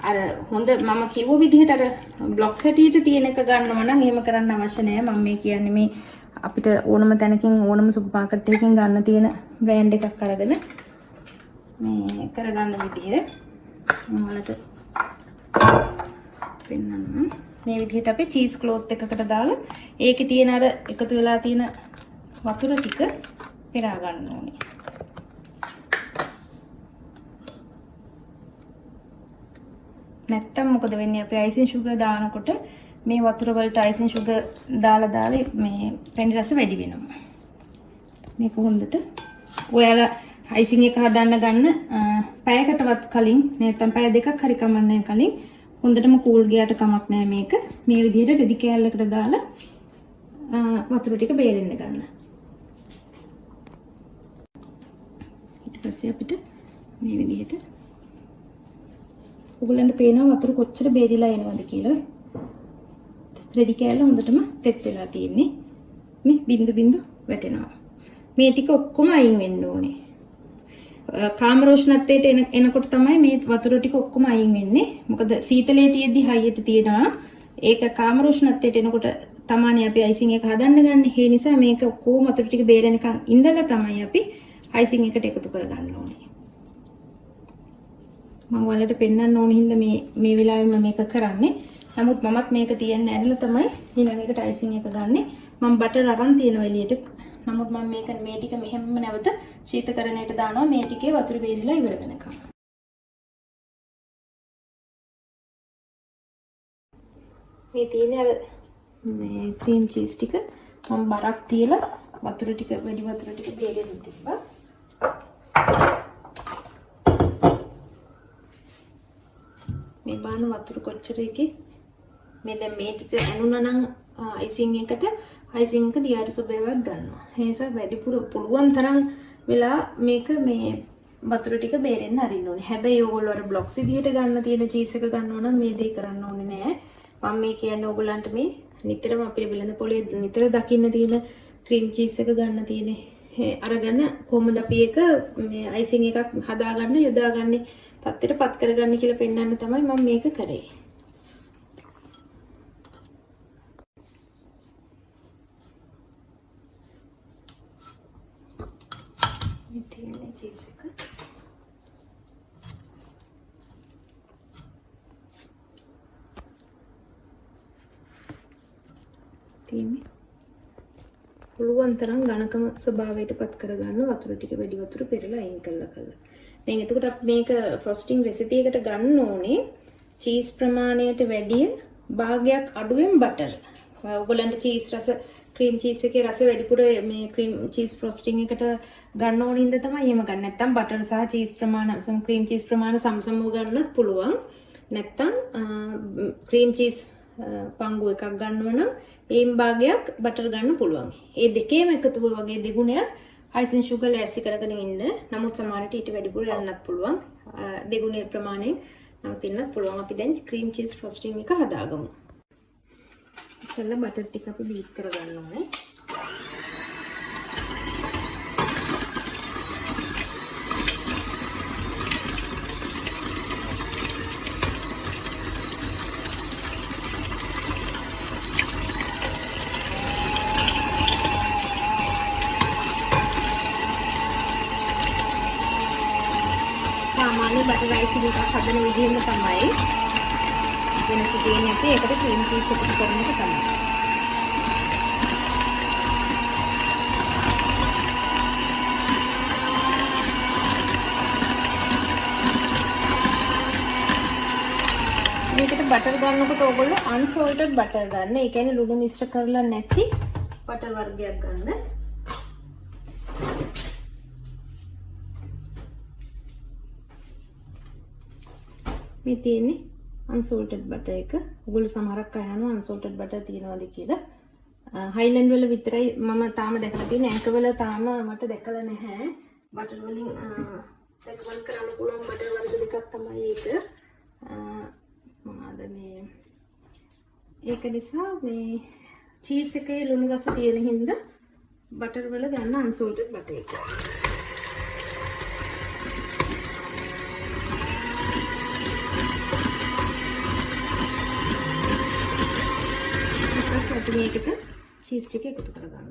අර හොඳ මම කිව්ව විදිහට අර බ්ලොක්ස් හැටියට තියෙන එක ගන්නවා නම් එහෙම කරන්න අවශ්‍ය නැහැ. මම මේ කියන්නේ මේ අපිට ඕනම තැනකින් ඕනම සුපර් මාකට් එකකින් ගන්න තියෙන බ්‍රෑන්ඩ් එකක් අරගෙන මේ කරගන්න විදිහ ඔයාලට පෙන්නන්න. මේ විදිහට අපි චීස් ක්ලෝත් එකකට දාලා ඒකේ තියෙන අර එකතු වෙලා තියෙන වතුර ටික පෙරා ගන්න ඕනේ. නැත්තම් මොකද වෙන්නේ අපි අයිසින් සුගර් දානකොට මේ වතුර වලට icing sugar දාලා මේ පැණි රස වැඩි වෙනවා. මේක හොඳට ඔයාලා icing එක හදන්න ගන්න පැයකටවත් කලින් නැත්නම් පැය දෙකක් හරි කමන්නේ කලින් හොඳටම කූල් ගියාට කමක් නැහැ මේක. මේ විදිහට රෙදි කෑල්ලකට දාලා වතුර ටික බේරෙන්න ගන්න. ඊට පස්සේ අපිට මේ විදිහට ඔයගලන්ට පේනවා වතුර කොච්චර බේරිලා එනවද කියලා. රෙදි කෑල්ල හොඳටම තෙත් වෙලා තියෙන්නේ. මේ බින්දු බින්දු වැටෙනවා. මේ ටික ඔක්කොම අයින් වෙන්න ඕනේ. කාමරෝෂ්ණත්වයට එනකොට තමයි මේ වතුර ටික ඔක්කොම අයින් වෙන්නේ. මොකද සීතලයේ තියෙද්දි හයියට තියෙනවා. ඒක කාමරෝෂ්ණත්වයට එනකොට තමයි අපි icing එක හදන්න ගන්න. ඒ නිසා මේක ඔක්කොම වතුර ටික බේරෙනකන් ඉඳලා තමයි අපි icing එකට එකතු කරගන්න ඕනේ. මම ඔයාලට පෙන්වන්න ඕන හින්දා මේ වෙලාවෙම මේක කරන්නේ. නමුත් මමත් මේක තියන්න ඇරලා තමයි ඊළඟ එකට icing එක ගන්නෙ. මම බටර් අරන් තියෙනවා එළියට. නමුත් මම මේ ටික මෙහෙම නැවත ශීතකරණයට දානවා මේ ටිකේ වතුර බේරිලා ඉවර වෙනකම්. මේ තියෙන්නේ අර මේ ක්‍රීම් චීස් ටික මම බරක් තියලා වතුර ටික වැඩි වතුර ටික දෙගෙන තිබ්බා. මේ බාන වතුර කොච්චර එකේ මේ දැන් මේ ටික ඇනුණා නම් icing එකට icing එක දියාරු ස්වභාවයක් ගන්නවා. ඒ නිසා වැඩිපුර පුළුවන් තරම් වෙලා මේක මේ වතුර ටික බේරෙන්න අරින්න ඕනේ. හැබැයි ඕගොල්ලෝ අර බ්ලොක්ස් විදිහට ගන්න තියෙන චීස් එක ගන්නවා නම් මේ දේ කරන්න ඕනේ නෑ. මම මේ කියන්නේ ඕගොල්ලන්ට මේ නිතරම අපේ බිලඳ පොලේ නිතර දකින්න තියෙන ක්‍රීම් චීස් එක ගන්න තියෙන්නේ. අරගෙන කොහොමද අපි එක මේ icing එකක් හදාගන්න යොදාගන්නේ තත්ත්වයටපත් කරගන්න කියලා පෙන්වන්න තමයි මම මේක කරේ. පුළුවන් තරම් ඝනකම ස්වභාවයටපත් කරගන්න වතුර ටික වැඩි වතුර පෙරලා අයින් කළා. දැන් එතකොට අපි මේක ෆ්‍රොස්ටිං රෙසිපි එකට ගන්න ඕනේ චීස් ප්‍රමාණයට වැඩිය භාගයක් අඩුවෙන් බටර්. ඔයගොල්ලන්ට චීස් රස ක්‍රීම් චීස් එකේ රස වැඩිපුර මේ ක්‍රීම් චීස් ෆ්‍රොස්ටිං එකට ගන්න ඕන හින්දා තමයි එහෙම ගන්න. නැත්තම් බටර් සහ චීස් ප්‍රමාණ ක්‍රීම් චීස් ප්‍රමාණ සමසමව ගන්නත් පුළුවන්. නැත්තම් ක්‍රීම් චීස් පංගු එකක් ගන්නවා නම් ඒම් භාගයක් බටර් ගන්න පුළුවන්. ඒ දෙකේම එකතු වගේ දෙගුණයක් icing sugar ලෑස්ති කරගෙන ඉන්න. නමුත් සමහරට ඊට වැඩිපුර යන්නත් පුළුවන්. දෙගුණේ ප්‍රමාණයෙන් නවතින්නත් පුළුවන්. අපි දැන් ක්‍රීම් චීස් ෆ්‍රොස්ටිං එක හදාගමු. ඉතින් බටර් ටික අපි බීට් කරගන්න ඕනේ. බටර් රයිස් එකක් හදන විදිහම තමයි වෙනස තියෙන්නේ. අපි ඒකට ක්‍රීම් චීස් එකතු කරන එක තමයි. මේකට බටර් ගන්නකොට ඕගොල්ලෝ අන්සෝල්ටඩ් බටර් ගන්න. ඒ කියන්නේ ලුණු මිශ්‍ර කරලා නැති බටර් වර්ගයක් ගන්න. මේ තියෙන්නේ අන්සෝල්ටඩ් බටර් එක. ඔයගොල්ලෝ සමහරක් අය අහනවා අන්සෝල්ටඩ් බටර් තියනවාද කියලා. හයිලන්ඩ් වල විතරයි මම තාම දැකලා තියෙන්නේ. ඇංකර් වල තාම මට දැකලා නැහැ. බටර් වලින් දැකවල් කරන්න පුළුවන් බටර් වර්ග දෙකක් තමයි ඒක. මොනවාද මේ ඒක නිසා මේ චීස් එකේ ලුණු රස තියෙන හින්දා බටර් වල ගන්න අන්සෝල්ටඩ් බටර් එක. මේකට චීස් ටික එකතු කරගන්න.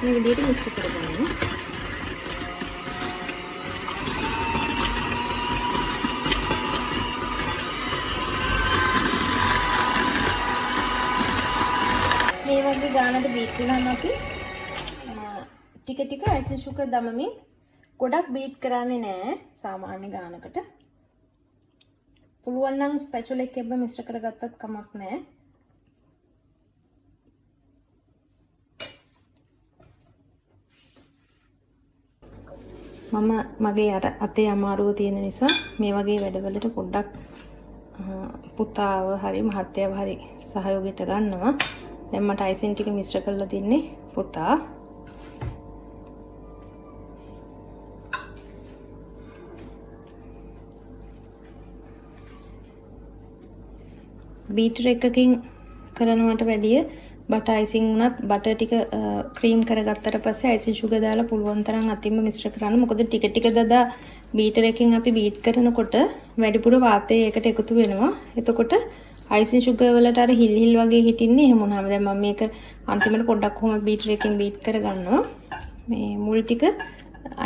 මේ විදිහට මිශ්‍ර කරගන්න. ගානට බීට් කරාම අපි ටික ටික අයිසිං සුගර් දමමින් ගොඩක් බීට් කරන්නේ නැහැ සාමාන්‍ය ගානකට. පුළුවන් නම් ස්පැචුලා එකෙන්ම මිශ්‍ර කරගත්තත් කමක් නැහැ. මම මගේ අතේ අමාරුව තියෙන නිසා මේ වගේ වැඩවලට පොඩ්ඩක් පුතාව හරි මහත්තයාව හරි සහයෝගයට ගන්නවා. දැන් මට අයිසින් ටික මිශ්‍ර කරලා තින්නේ පුතා. බීටර් එකකින් කරනවට වැඩිය බටර් අයිසින් උනත් බටර් ටික ක්‍රීම් කරගත්තට පස්සේ අයිසින් සුගර් දාලා පුළුවන් තරම් අතින්ම මිශ්‍ර කරන්න. මොකද ටික ටික දදා බීටර් එකකින් අපි බීට් කරනකොට වැඩිපුර වාතය ඒකට එකතු වෙනවා. එතකොට අයිසින් සුගර් වලට අර හිල් හිල් වගේ හිටින්නේ එහෙම වුණාම දැන් මම මේක අන්තිමට පොඩ්ඩක් කොහොම බීටර් එකකින් බීට් කරගන්නවා. මේ මුල් ටික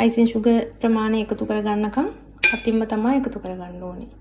අයිසින් සුගර් ප්‍රමාණය එකතු කරගන්නකම් අතින්ම තමයි එකතු කරගන්න ඕනේ.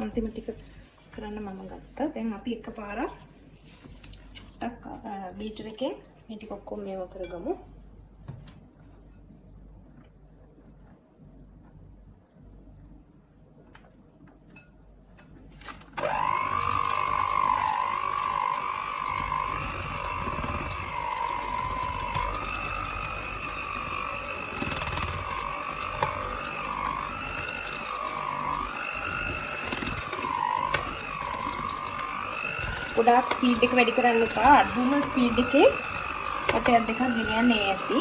අන්තිම ටික කරන්න මම ගත්තා. දැන් අපි එකපාරක් ටක් බීටර් එකෙන් මේ ටික ඔක්කොම මේව කරගමු. ගොඩාක් ස්පීඩ් එක වැඩි කරන්න එපා. අඩුම ස්පීඩ් එකේ කටයක් දෙකක් ගෙනියන්නේ ඇති.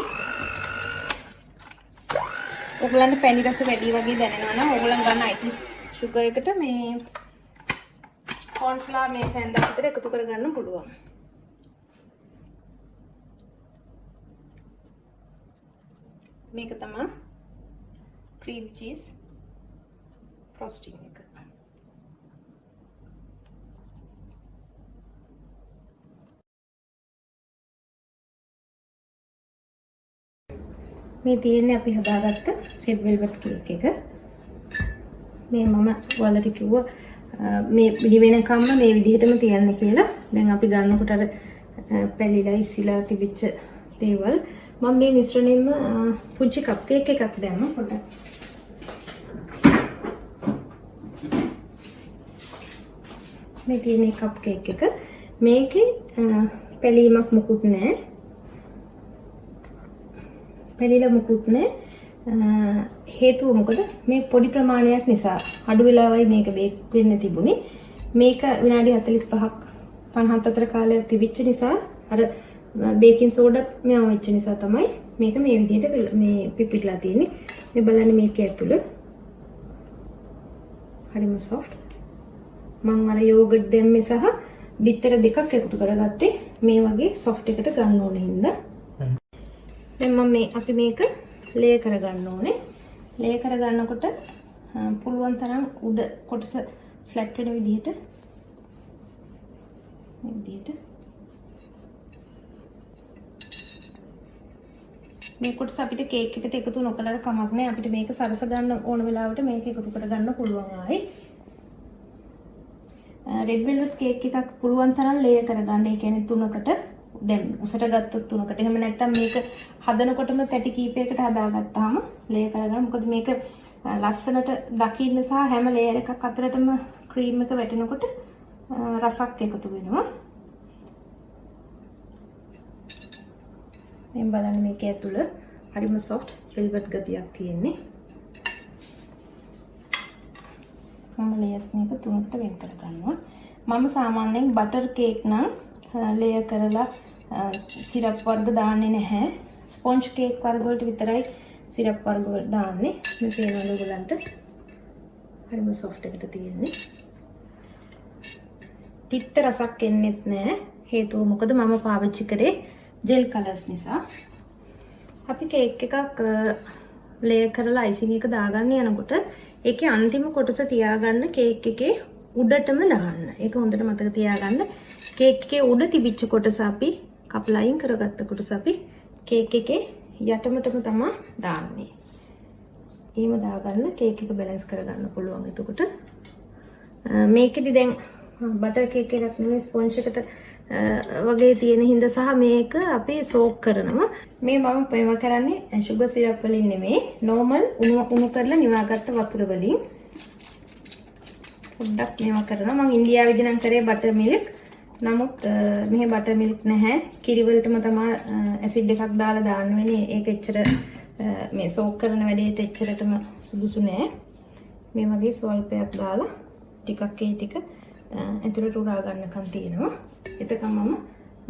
ඔයගලන්ට පැණි රස වැඩි වගේ දැනෙනවා නම් ඔයගලන් ගන්න අයිසිං සුගර් එකට මේ කෝන් ෆ්ලවර් මේ සැන්දක් විතර එකතු කරගන්න පුළුවන්. මේක තමයි ක්‍රීම් චීස් ෆ්‍රොස්ටිං එක. මේ තියෙන්නේ අපි හදාගත්ත රෙඩ් වෙල්වෙට් කේක් එක. මේ මම ඔයාලට කිව්වා මේ පිළි වෙනකම්ම මේ විදිහටම තියන්න කියලා. දැන් අපි ගන්නකොට අර පැලිලා ඉසිලා තිබිච්ච දේවල් මම මේ මිශ්‍රණයෙන්ම පුංචි කප් කේක් එකක් දැම්මා පොඩක්. මේ තියෙන කප් කේක් එක මේකේ පැලීමක් මුකුත් නැහැ. පැලිලා මුකුත් නැහැ. හේතුව මොකද මේ පොඩි ප්‍රමාණයක් නිසා අඩු වෙලාවයි මේක බේක් වෙන්න තිබුණේ. මේක විනාඩි 45ක් 50ක් අතර කාලයක් තිබිච්ච නිසා අර බේකින් සෝඩාත් මේව වෙච්ච නිසා තමයි මේක මේ විදිහට මේ පිපිටලා තියෙන්නේ. මේ බලන්න මේක ඇතුළ හරිම සොෆ්ට්. මම අර යෝගට් දැම්මේ සහ බිත්තර දෙකක් එකතු කරගත්තේ මේ වගේ සොෆ්ට් එකට ගන්න ඕනේ හින්දා. දැන් මම අපි මේක ලේ කරගන්න ඕනේ. ලේ කරගන්නකොට පුළුවන් තරම් උඩ කොටස ෆ්ලැට් වෙන විදිහට මේ විදිහට මේ කොටස අපිට කේක් එකට එකතු නොකලට කමක් නැහැ. අපිට මේක සරස ගන්න ඕන වෙලාවට මේක එකතු කරගන්න පුළුවන් ආයි. රෙඩ් වෙල්වෙට් කේක් එකක් පුළුවන් තරම් ලේ කරගන්න. ඒ කියන්නේ 3කට දැන් උසට ගත්තොත් 3කට. එහෙම නැත්නම් මේක හදනකොටම තැටි කීපයකට හදාගත්තාම ලේ කරගන්න. මොකද මේක ලස්සනට දකින්න සහ හැම ලේයර් එකක් අතරටම ක්‍රීම් එක වැටෙනකොට රසක් එකතු වෙනවා. දැන් බලන්න මේක ඇතුළ හරිම සොෆ්ට් වෙල්වෙට් ගතියක් තියෙන්නේ. මම ලේයර්ස් මේක 3කට වෙන් කර ගන්නවා. මම සාමාන්‍යයෙන් බටර් කේක් නම් ලේයර් කරලා සිරප් වර්ග දාන්නේ නැහැ. ස්පොන්ජ් කේක් වර්ග වලට විතරයි සිරප් වර්ග වල දාන්නේ. මේ පේනවලු ඔයගලන්ට. හරිම සොෆ්ට් එකට තියෙන්නේ. තිත්ත රසක් එන්නේත් නැහැ. හේතුව මොකද මම පාවිච්චි කරේ ජෙල් කලර්ස් නිසා. අපි කේක් එකක් ලේයර් කරලා අයිසිං එක දාගන්න යනකොට ඒකේ අන්තිම කොටස තියාගන්න කේක් එකේ උඩටම දාන්න. ඒක හොඳට මතක තියාගන්න. කේක් එකේ උඩ තිබිච්ච කොටස අපි කපලා අයින් කරගත්ත කොටස අපි කේක් එකේ යටමටම තමයි දාන්නේ. එහෙම දාගන්න කේක් එක බැලන්ස් කරගන්න පුළුවන්. එතකොට මේකෙදි දැන් බටර් කේක් එකක් නෙමෙයි ස්පොන්ජ් එකට වගේ තියෙන හින්දා සහ මේක අපි සෝක් කරනවා. මේ මම මේව කරන්නේ sugar syrup වලින් නෙමෙයි normal උණු කරලා නිවාගත්ත වතුර වලින්. පොඩ්ඩක් මේවා කරනවා. මම ඉන්දියාවේදී නම් කරේ බටර් මිල්ක්. නමුත් මෙහි බටර් මිල්ක් නැහැ. කිරි වලටම තමයි ඇසිඩ් එකක් දාලා දාන්න වෙන්නේ. ඒක එච්චර මේ සෝක් කරන වැඩේට එච්චරටම සුදුසු නෑ. මේ වගේ ස්වල්පයක් දාලා ටිකක් ඒ ටික ඇතුළට උරා ගන්නකම් තියෙනවා. එතකම් මම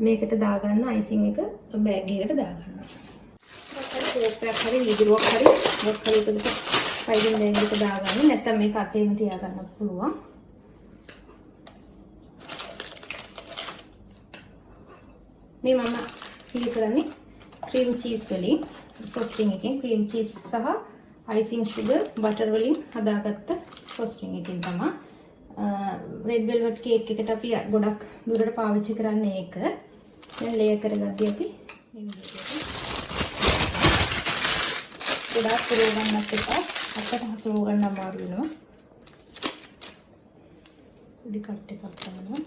මේකට දාගන්න අයිසිං එක බෑග් එකකට දාගන්නවා. සෝප්යක් හරි ලිදිරුවක් හරි මොකක් හරි එකකට පයින් බෑග් එක දාගන්න. නැත්නම් මේක අතේම තියාගන්නත් පුළුවන්. මේ මම පිළි කරන්නේ ක්‍රීම් චීස් වලින් ෆ්‍රොස්ටිං එකෙන් ක්‍රීම් චීස් සහ අයිසිං සුගර් බටර් වලින් හදාගත්ත ෆ්‍රොස්ටිං එකෙන් තමයි රෙඩ් වෙල්වෙට් කේක් එකට අපි ගොඩක් දුරට පාවිච්චි කරන්නේ ඒක. දැන් ලේයර් කරගද්දී අපි මේ විදිහට ගොඩක් පුරව ගන්නත් එපා. අපිට හසුරුව ගන්න අමාරු වෙනවා. පොඩි කට් එකක් කරනවා.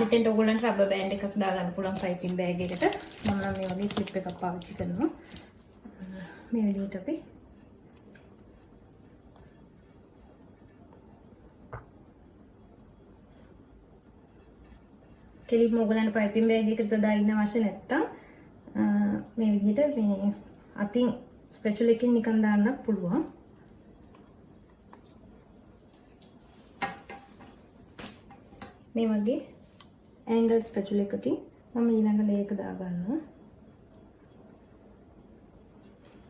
මෙතෙන්ට ඔයගොල්ලන්ට රබර් බෑන්ඩ් එකක් දාගන්න පුළුවන් පයිපින් බෑග් එකට. මම නම් මේ වගේ ක්ලිප් එකක් පාවිච්චි කරනවා. මේ විදිහට අපි කෙලින්ම ඔයගොල්ලන්ට පයිපින් බෑග් එකට දාන්න අවශ්‍ය නැත්තම් මේ විදිහට මේ අතින් ස්පැචුලා එකකින් නිකන් දාන්නත් පුළුවන්. මේ වගේ ඇන්ගල් ස්පැචුලා එකකින් මම ඊළඟ ලේයර් එක දාගන්නවා.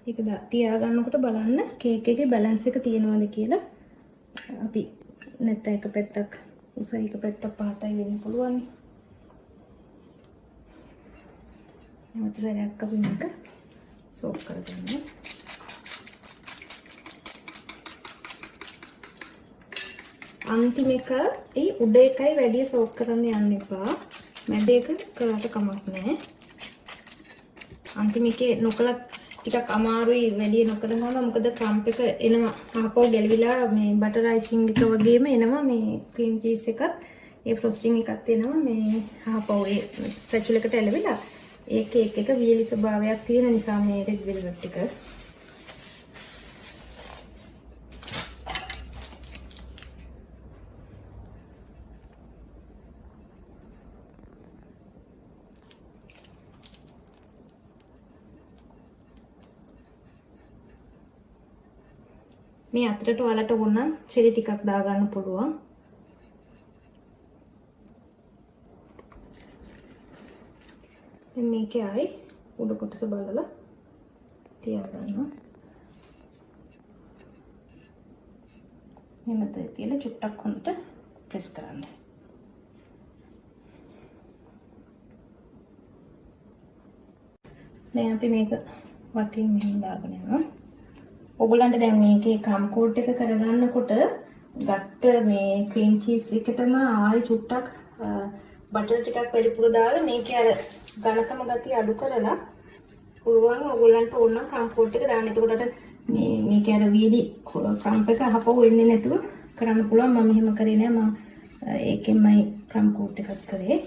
ඒක තියාගන්නකොට බලන්න කේක් එකේ බැලන්ස් එක තියෙනවද කියලා. අපි නැත්නම් එක පැත්තක් උසයි එක පැත්තක් පහතයි වෙන්න පුළුවන්. නැවත සැරයක් අපි මේක සෝක් කරගන්න. අන්තිම එක ඒ උඩ එකයි වැඩි සෝක් කරන්න යන්න එපා. මැද එක කරාට කමක් නැහැ. අන්තිම එකේ නොකලත් ටිකක් අමාරුයි වැඩි නොකරනම මොකද ක්‍රම්ප් එක එනවා ආපහු ගැලවිලා මේ බටර් අයිසිං එක වගේම එනවා මේ ක්‍රීම් චීස් එකත් ඒ ෆ්‍රොස්ටිං එකත් එනවා මේ ආපහු ඒ ස්පැචුලා එකට එලවිලා ඒ කේක් එක වියලි ස්වභාවයක් තියෙන නිසා මේ රෙඩ් වෙල්වෙට් එක මේ අතරට ඔයාලට ඕන නම් චෙරි ටිකක් දාගන්න පුළුවන්. දැන් මේකේ ආයි උඩ කොටස බලලා තියාගන්නවා. මේ මත තියලා චුට්ටක් හොඳට ප්‍රෙස් කරන්න. දැන් අපි මේක වටින් මෙහෙම දාගෙන යනවා. ඔයගොල්ලන්ට දැන් මේකේ ක්‍රම් කෝට් එක කරගන්නකොට ගත්ත මේ ක්‍රීම් චීස් එකටම ආයි චුට්ටක් බටර් ටිකක් වැඩිපුර දාලා මේකේ අර ඝනකම ගතිය අඩු කරලා පුළුවන් ඔයගොල්ලන්ට ඕන නම් ක්‍රම් කෝට් එක දාන්න. එතකොට මේකේ අර වීලි ක්‍රම්ප් එක අහපහු වෙන්නේ නැතුව කරන්න පුළුවන්. මම එහෙම කරේ නෑ. මම ඒකෙන්මයි ක්‍රම් කෝට් එකක් කරේ.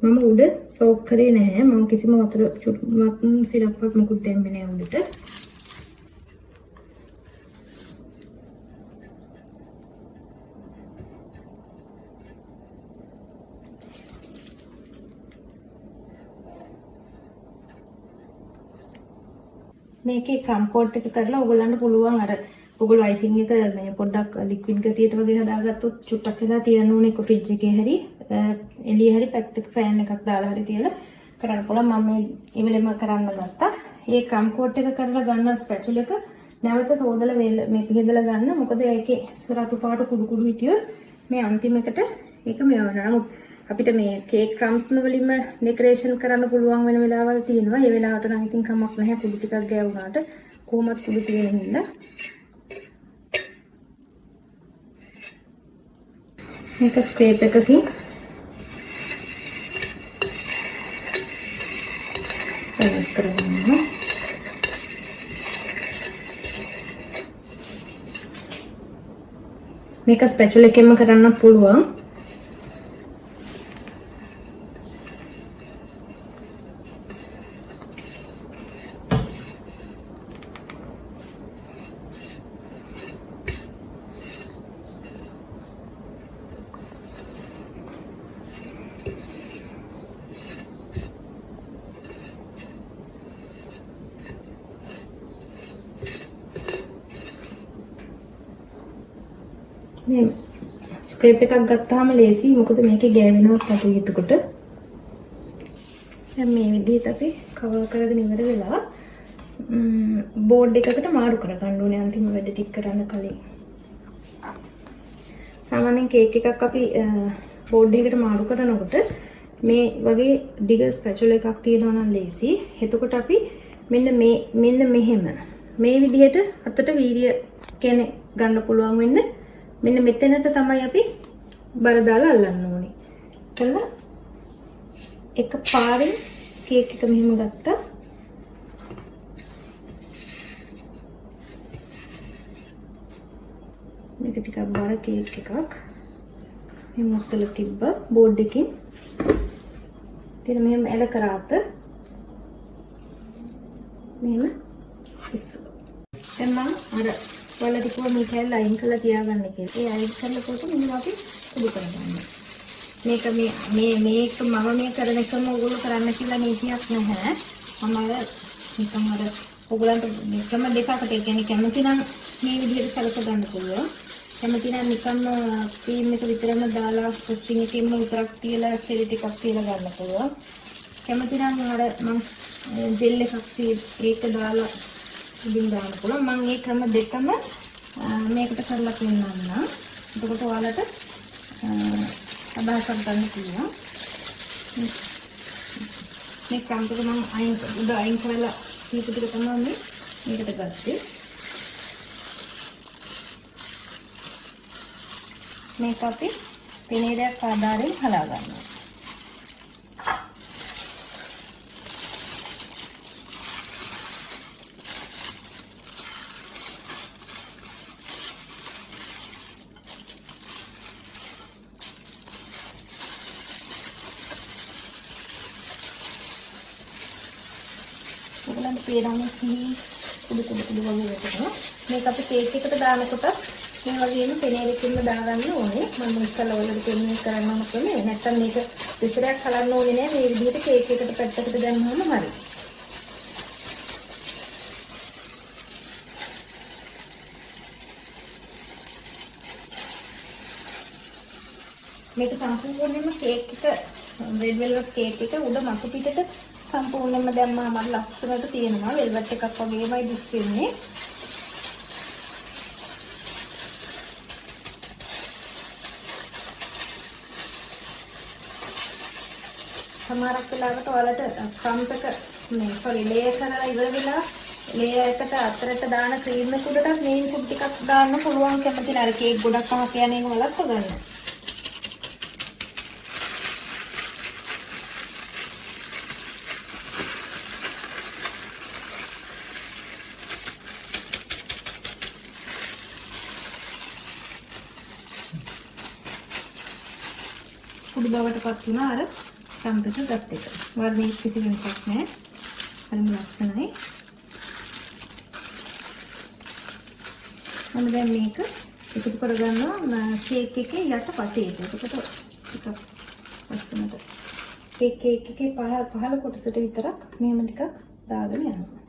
මම උඩ සෝක් කරේ නැහැ. මම කිසිම වතුර සිරප්පක් මොකුත් දැම්මේ නැහැ උඩට. මේකේ ක්‍රම් කෝට් එක කරලා ඔයගොල්ලන්ට පුළුවන් අර ඔයගොල්ලෝ අයිසිං එක මේ පොඩ්ඩක් ලික්විඩ් ගතියට වගේ හදාගත්තොත් චුට්ටක් වෙලා තියන්න ඕනේ එක ෆ්‍රිජ් එකේ හරි එළිය හරි පැත්තක ෆෑන් එකක් දාලා හරි තියලා කරන්න පුළුවන්. මම මේ ඉවෙලෙම කරන්න ගත්තා. මේ ක්‍රම් කෝට් එක කරලා ගන්න ස්පැචුල එක නැවත සෝදලා මේ පිහදලා ගන්න. මොකද ඒකේ රතු පාට කුඩු කුඩු හිටියොත් මේ අන්තිම එකට ඒක මේ වෙනවා. නමුත් අපිට මේ කේක් ක්‍රම්ස් වලින්ම ඩෙකරේෂන් කරන්න පුළුවන් වෙන වෙලාවල් තියෙනවා. ඒ වෙලාවට නම් ඉතින් කමක් නැහැ කුඩු ටිකක් ගෑවුනාට. කොහොමත් කුඩු තියෙන හින්දා මේක ස්ක්‍රේප් එකකින් වෙනස් කරගන්න. මේක ස්පැචුල එකෙන්ම කරන්න පුළුවන්. මේ ස්ක්‍රේප් එකක් ගත්තාම ලේසි. මොකද මේකේ ගෑවෙනවත් නැතු එතකොට. දැන් මේ විදිහට අපි කවර් කරගෙන ඉවර වෙලා බෝඩ් එකකට මාරු කරගන්න ඕනේ අන්තිම වැඩ ටික කරන්න කලින්. සාමාන්‍යයෙන් කේක් එකක් අපි බෝඩ් එකකට මාරු කරනකොට මේ වගේ දිග ස්පැචුල එකක් තියෙනවා නම් ලේසි. එතකොට අපි මෙන්න මෙහෙම මේ විදිහට අතට වීර්ය කියන්නේ ගන්න පුළුවන් වෙන්නේ. මෙන්න මෙතනට තමයි අපි බර දාලා අල්ලන්න ඕනේ. එතන එක පාරෙන් කේක් එක මෙහෙම ගත්තා. මේක ටිකක් බර කේක් එකක්. මේ මුස්සල තිබ්බ බෝඩ් එකකින්. ඉතින් මෙහෙම එල කරාත මෙහෙම ඉස්සුවා. දැන් මම අර ඔයාලට කිව්වා මේ කැල්ල අයින් කරලා තියාගන්න කියලා. ඒ අයින් කරනකොට මෙන්න අපි උඩු කරගන්න. මේක මේක මම මේ කරන එකම ඕගොල්ලෝ කරන්න කියලා නීතියක් නැහැ. මම අර නිකන් අර ඕගොල්ලන්ට ක්‍රම දෙකකට ඒ කියන්නේ කැමති නම් මේ විදිහට සලක ගන්න පුළුවන්. කැමති නම් නිකන් ක්‍රීම් එක විතරම දාලා ෆ්‍රොස්ටිං එකකින්ම විතරක් තියලා සෙරි ටිකක් තියලා ගන්න පුළුවන්. කැමති නම් අර මම ජෙල් එකක් ඒක දාලා ඉදින් දාන්න පුළුවන්. මම මේ ක්‍රම දෙකම මේකට කරලා පෙන්නන්නම්. එතකොට ඔයාලට අදහසක් ගන්න පුළුවන්. මේ ක්‍රම දෙක මම අයින් කරලා ඊට ටික තමයි මේකට ගත්තේ. මේක අපි පෙනේරයක් ආධාරයෙන් හලා ගන්නවා. ඔයගොල්ලන්ට පේනවා සී කුඩු වගේ වෙනවා. මේක අපි කේක් එකට දානකොට මේ වගේම පෙනේරකින්ම දාගන්න ඕනේ. මම ඉස්සෙල්ලා ඔයාලට පෙන්නේ කරන්න ඕන ක්‍රමය. නැත්තම් මේක විතරක් හලන්න ඕනේ නෑ. මේ විදිහට කේක් එකට පැත්තකට දැම්මම හරි. මේක සම්පූර්ණයෙන්ම කේක් එක රෙඩ් වෙල්වෙට් කේක් එක උඩ මතු පිටට සම්පූර්ණයෙන්ම දැම්මම මම ලස්සනට තියෙනවා. වෙල්වෙට් එකක් වගේමයි දිස් වෙන්නේ. සමහරක් වෙලාවට ඔයාලට ක්‍රම්ප් එක ලේයර් කරලා ඉවර වෙලා ලේයර් එකට අතරට දාන ක්‍රීම් එක උඩට මේන් කුඩු ටිකක් දාන්න පුළුවන්. කැමති නර කේක් ගොඩක් අහක යන එක වලක්ව ගන්න. කුඩු බවට පත් වුණා අර ක්‍රම්ප් එක ගත්ත එක. වර්ණයේ කිසි වෙනසක් නැහැ. හරිම ලස්සනයි. මම දැන් මේක එකතු කරගන්නවා කේක් එකේ යට පටේට. එතකොට ටිකක් ලස්සනට කේක් එකේ පහළ කොටසට විතරක් මෙහෙම ටිකක් දාගෙන යනවා.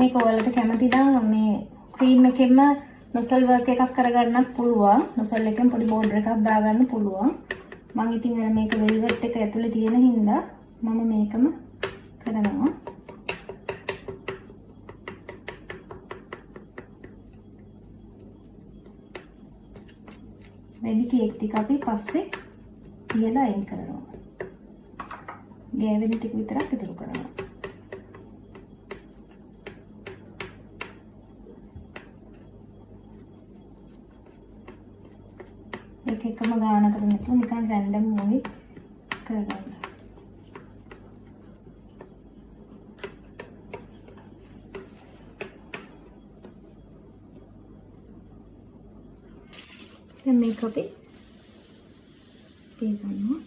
මේක ඔයාලට කැමති නම් මේ ක්‍රීම් එකෙන්ම නොසල් වර්ක් එකක් කරගන්නත් පුළුවන්. නොසල් එකෙන් පොඩි බෝඩර් එකක් දාගන්න පුළුවන්. මම ඉතින් අර මේක වෙල්වෙට් එක ඇතුලේ තියෙන හින්දා මම මේකම කරනවා. වැඩි කේක් ටික අපි පස්සේ තියලා අයින් කරනවා. ගෑවෙන ටික විතරක් ඉතුරු කරනවා. එක එකම ගානකට නැතුව නිකන් රැන්ඩම් මොයි කරගන්න. දැන් මේක අපි පියගන්නවා.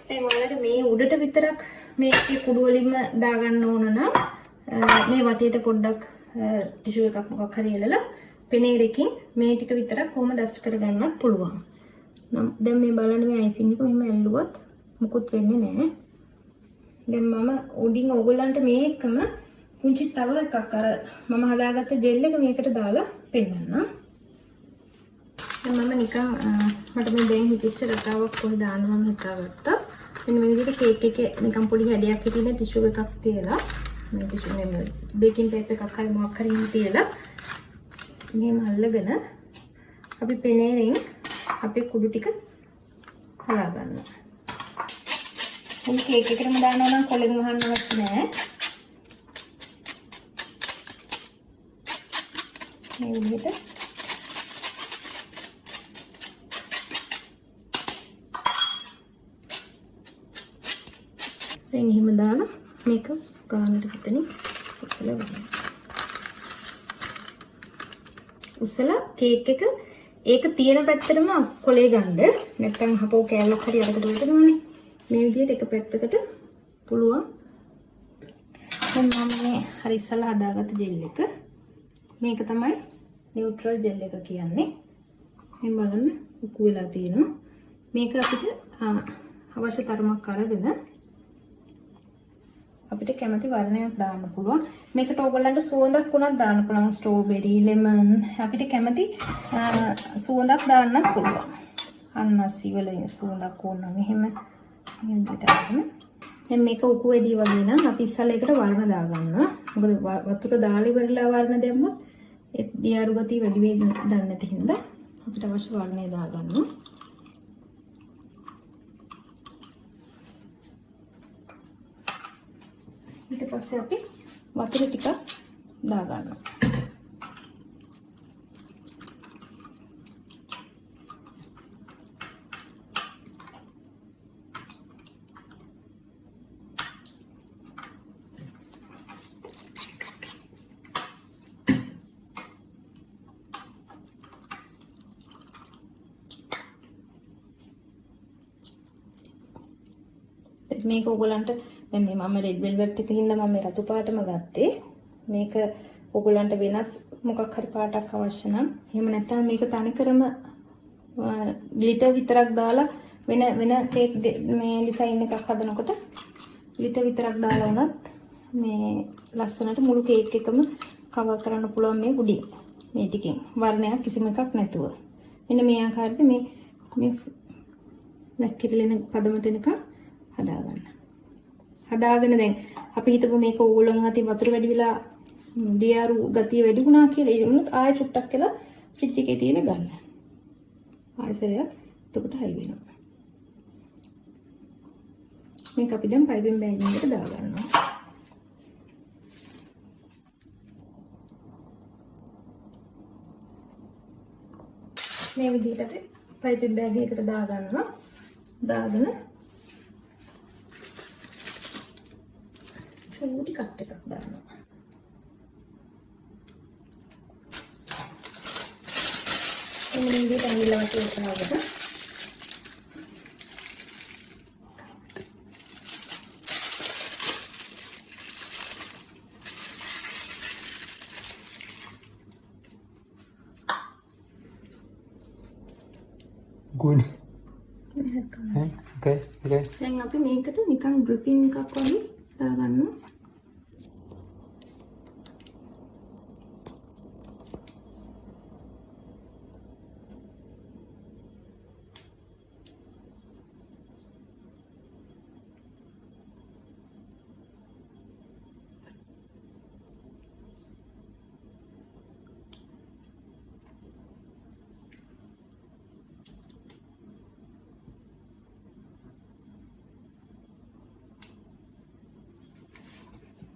දැන් ඔයාලට මේ උඩට විතරක් මේකේ කුඩු වලින්ම දාගන්න ඕන නම් මේ වටේට පොඩ්ඩක් ටිෂු එකක් මොකක් හරි එලලා පෙනේරකින් මේ ටික විතරක් කොහොම ඩස්ට් කරගන්නත් පුළුවන්. දැන් මේ බලන්න මේ අයිසිං එක මෙහෙම ඇල්ලුවත් මුකුත් වෙන්නේ නැහැ. දැන් මම උඩින් ඕගොල්ලන්ට මේකම පුංචි තව එකක් අර මම හදාගත්ත ජෙල් එක මේකට දාලා පෙන්නන්නම්. දැන් මම නිකන් මට මේ දැන් හිතෙච්ච රටාවක් කොහේ දාන්න මම හිතාගත්තා. මෙන්න මේ විදිහට කේක් එකේ නිකන් පොඩි හැඩයක් හිටින ටිෂු එකක් තියලා මේ ටිෂු මේ බේකින් පේපර් එකක් හරි මොකක් හරි තියලා මෙහෙම අල්ලගෙන අපි පෙනේරෙන් අපේ කුඩු ටික හලා ගන්නවා. මේ කේක් එකටම දානවා නම් කොලෙන් වහන්න අවශ්‍ය නැහැ. මේ විදිහට දැන් එහෙම දාලා මේක ගානට හිතෙනින් උස්සලා ගන්න. උස්සලා කේක් එක ඒක තියෙන පැත්තටම කොලේ ගන්න. නැත්නම් හපෝ කෑල්ලක් හරි අරකට වටනවනේ. මේ විදිහට එක පැත්තකට පුළුවන්. දැන් මම මේ හරි ඉස්සලා හදාගත්ත ජෙල් එක. මේක තමයි නියුට්‍රල් ජෙල් එක කියන්නේ. මේ බලන්න උකු වෙලා තියෙනවා. මේක අපිට අවශ්‍ය තරමක් අරගෙන අපිට කැමති වර්ණයක් දාන්න පුළුවන්. මේකට ඕගොල්ලන්ට සුවඳක් උනත් දාන්න පුළුවන්. ස්ට්‍රෝබෙරි, ලෙමන් අපිට කැමති සුවඳක් දාන්නත් පුළුවන්. අන්නස්සි වල සුවඳක් ඕන නම් එහෙම මේ විදිහට අරගෙන දැන් මේක උකු වෙඩි වගේ නම් අපි ඉස්සෙල්ලා ඒකට වර්ණ දාගන්නවා. මොකද වතුර දාලා ඉවරලා වර්ණ දැම්මොත් ඒ දියාරු ගතිය වැඩි වෙයි දන්නේ නැති හින්දා අපිට අවශ්‍ය වර්ණය දාගන්නවා. ඊට පස්සේ අපි වතුර ටිකක් දාගන්නවා. මේක ඔයගලන්ට දැන් මේ මම රෙඩ් වෙල්වෙට් එකකින් හින්දා මම මේ රතු පාටම ගත්තේ. මේක ඔයගලන්ට වෙනස් මොකක් හරි පාටක් අවශ්‍ය නම් එහෙම නැත්නම් මේක තනිකරම ග්ලිටර් විතරක් දාලා වෙන කේක් මේ ඩිසයින් එකක් හදනකොට ග්ලිටර් විතරක් දාලා වුණත් මේ ලස්සනට මුළු කේක් එකම කවර් කරන්න පුළුවන් මේ උඩින් මේ ටිකෙන් වර්ණයක් කිසිම එකක් නැතුව. මෙන්න මේ ආකාරයට මේ වැක්කිරලෙන පදමට එනකම් හදාගන්න. හදාගෙන දැන් අපි හිතමු මේක ඕගොල්ලන් අතින් වතුර වැඩි වෙලා දියාරු ගතිය වැඩි වුණා කියලා. ඒ වුණොත් ආයෙ චුට්ටක් කියලා ෆ්‍රිජ් එකේ තියෙන ගන්න. ආයෙසරයක් එතකොට හයි වෙනවා. මේක අපි දැන් පයිපින් බෑගින් එකට දාගන්නවා. මේ විදිහට අපි පයිපින් බෑග් එකකට දාගන්නවා. දාගෙන චූටි කට් එකක් දානවා. මේ විදිහට අනිලා වටේ කරගෙන good. Okay. දැන් අපි මේකට නිකන් ඩ්‍රිපින් එකක් වගේ දාගන්නවා.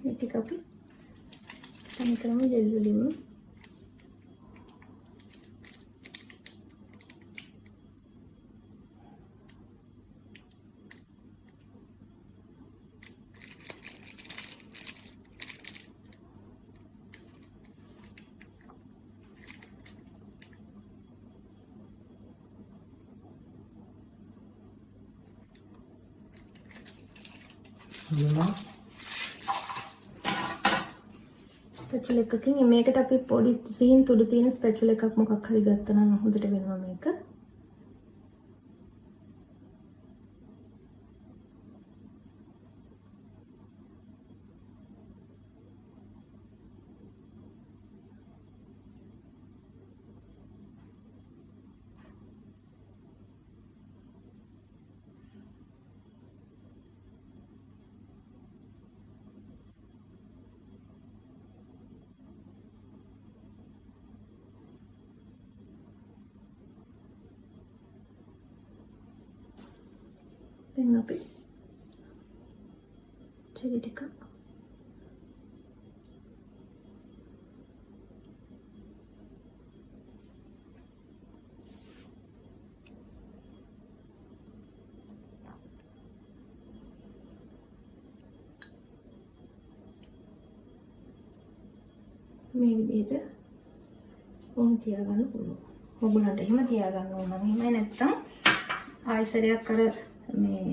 මේ ටික අපි තනිකරම ජෙල් වලින්ම ස්පැචුලා එකකින් මේකට අපි පොඩි සීන් තුඩු තියෙන ස්පැචුලා එකක් මොකක් හරි ගත්තා නම් හොඳට වෙනවා මේක. දැන් අපි චෙරි ටිකක් මේ විදිහට කොහොම තියාගන්න පුළුවන්. ඔයගොල්ලන්ට එහෙම තියාගන්න ඕන නම් එහෙමයි නැත්තම් ආයිසරයක් අර මේ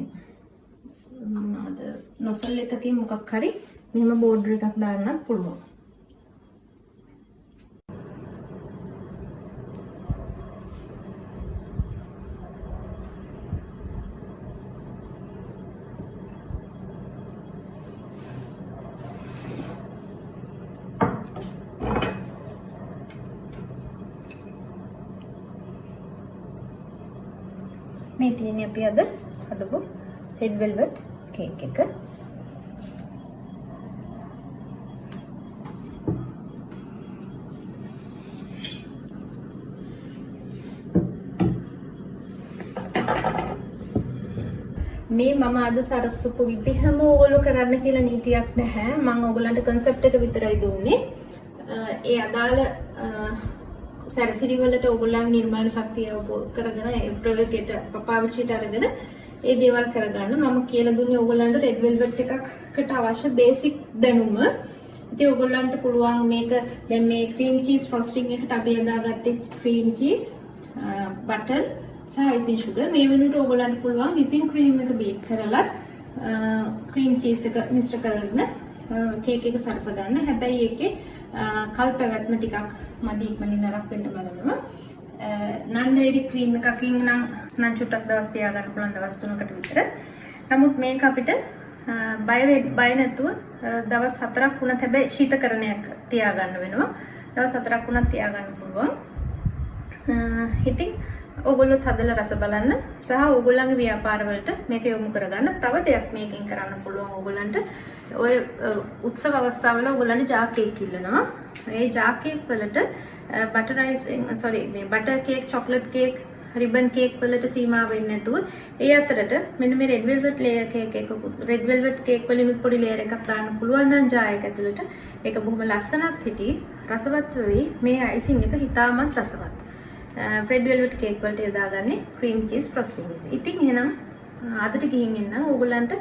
මොනවාද නොසල් එකකින් මොකක් හරි මෙහෙම බෝඩර් එකක් දාන්නත් පුළුවන්. මේ තියෙන්නේ අපි අද හදපු red velvet cake එක. මේ මම අද සරස්සපු විදිහම ඕගොල්ලෝ කරන්න කියලා නීතියක් නැහැ. මම ඕගොල්ලන්ට concept එක විතරයි දුන්නේ. ඒ අදාළ සැරසිලි වලට ඕගොල්ලන්ගේ නිර්මාණ ශක්තිය කරගෙන ඒ ප්‍රයෝගයට පාවිච්චිට අරගෙන ඒ දේවල් කරගන්න මම කියලා දුන්නේ ඕගොල්ලන්ට red velvet එකකට අවශ්‍ය බේසික් දැනුම. ඉතින් ඕගොල්ලන්ට පුළුවන් මේක දැන් මේ cream cheese frosting එකට අපි යදාගත්තේ cream cheese, butter සහ icing sugar. මේ වෙනුවට ඕගොල්ලන්ට පුළුවන් whipping cream එක beat කරලා cream cheese එක මිශ්‍ර කරගෙන කේක් එක සරස ගන්න. හැබැයි ඒකේ කල් පැවැත්ම ටිකක් මදි ඉක්මනින් නරක් වෙන්න බලනවා. non dairy cream එකකින් නම් චුට්ටක් දවස් තියාගන්න පුළුවන් දවස් 3කට විතර. නමුත් මේක අපිට බය නැතුව දවස් 4ක් වුණත් හැබැයි ශීතකරණයක් තියාගන්න වෙනවා. දවස් 4ක් වුණත් තියාගන්න පුළුවන්. ඉතින් ඕගොල්ලෝ හදලා රස බලන්න සහ ඕගොල්ලන්ගේ ව්‍යාපාර වලට මේක යොමු කරගන්න. තව දෙයක් මේකෙන් කරන්න පුළුවන් ඕගොල්ලන්ට. ඔය උත්සව අවස්ථාවල ඕගොල්ලන්ට ජා කේක් ඉල්ලනවා. ඒ ජා කේක් වලට butter cake, chocolate cake, ribbon cake වලට සීමා වෙන්නේ නැතුව ඒ අතරට මෙන්න මේ රෙඩ් වෙල්වෙට් ලේයර් කේක් එක රෙඩ් වෙල්වෙට් කේක් වලින් පොඩි ලේයර් එකක් දාන්න පුළුවන් නම් ජා එක ඇතුළට ඒක බොහොම ලස්සනත් හිටි රසවත් වෙයි. මේ අයිසිං එක හිතාමත් රසවත්. red velvet cake වලට යොදාගන්නේ cream cheese frosting එක. ඉතින් එහෙනම් අදට ගිහින් එන්නම් ඕගොල්ලන්ට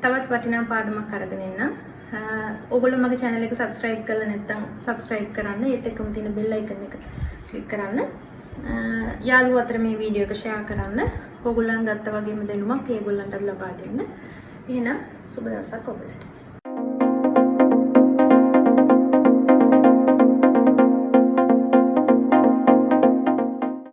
තවත් වටිනා පාඩමක් අරගෙන එන්නම්. ඕගොල්ලෝ මගේ channel එක subscribe කරලා නැත්නම් subscribe කරන්න. ඒත් එක්කම තියෙන bell icon එක click කරන්න. යාළුවෝ අතර මේ වීඩියෝ එක share කරන්න. ඕගොල්ලන් ගත්ත වගේම දැනුමක් ඒගොල්ලන්ටත් ලබා දෙන්න. එහෙනම් සුබ දවසක් ඔයගොල්ලන්ට.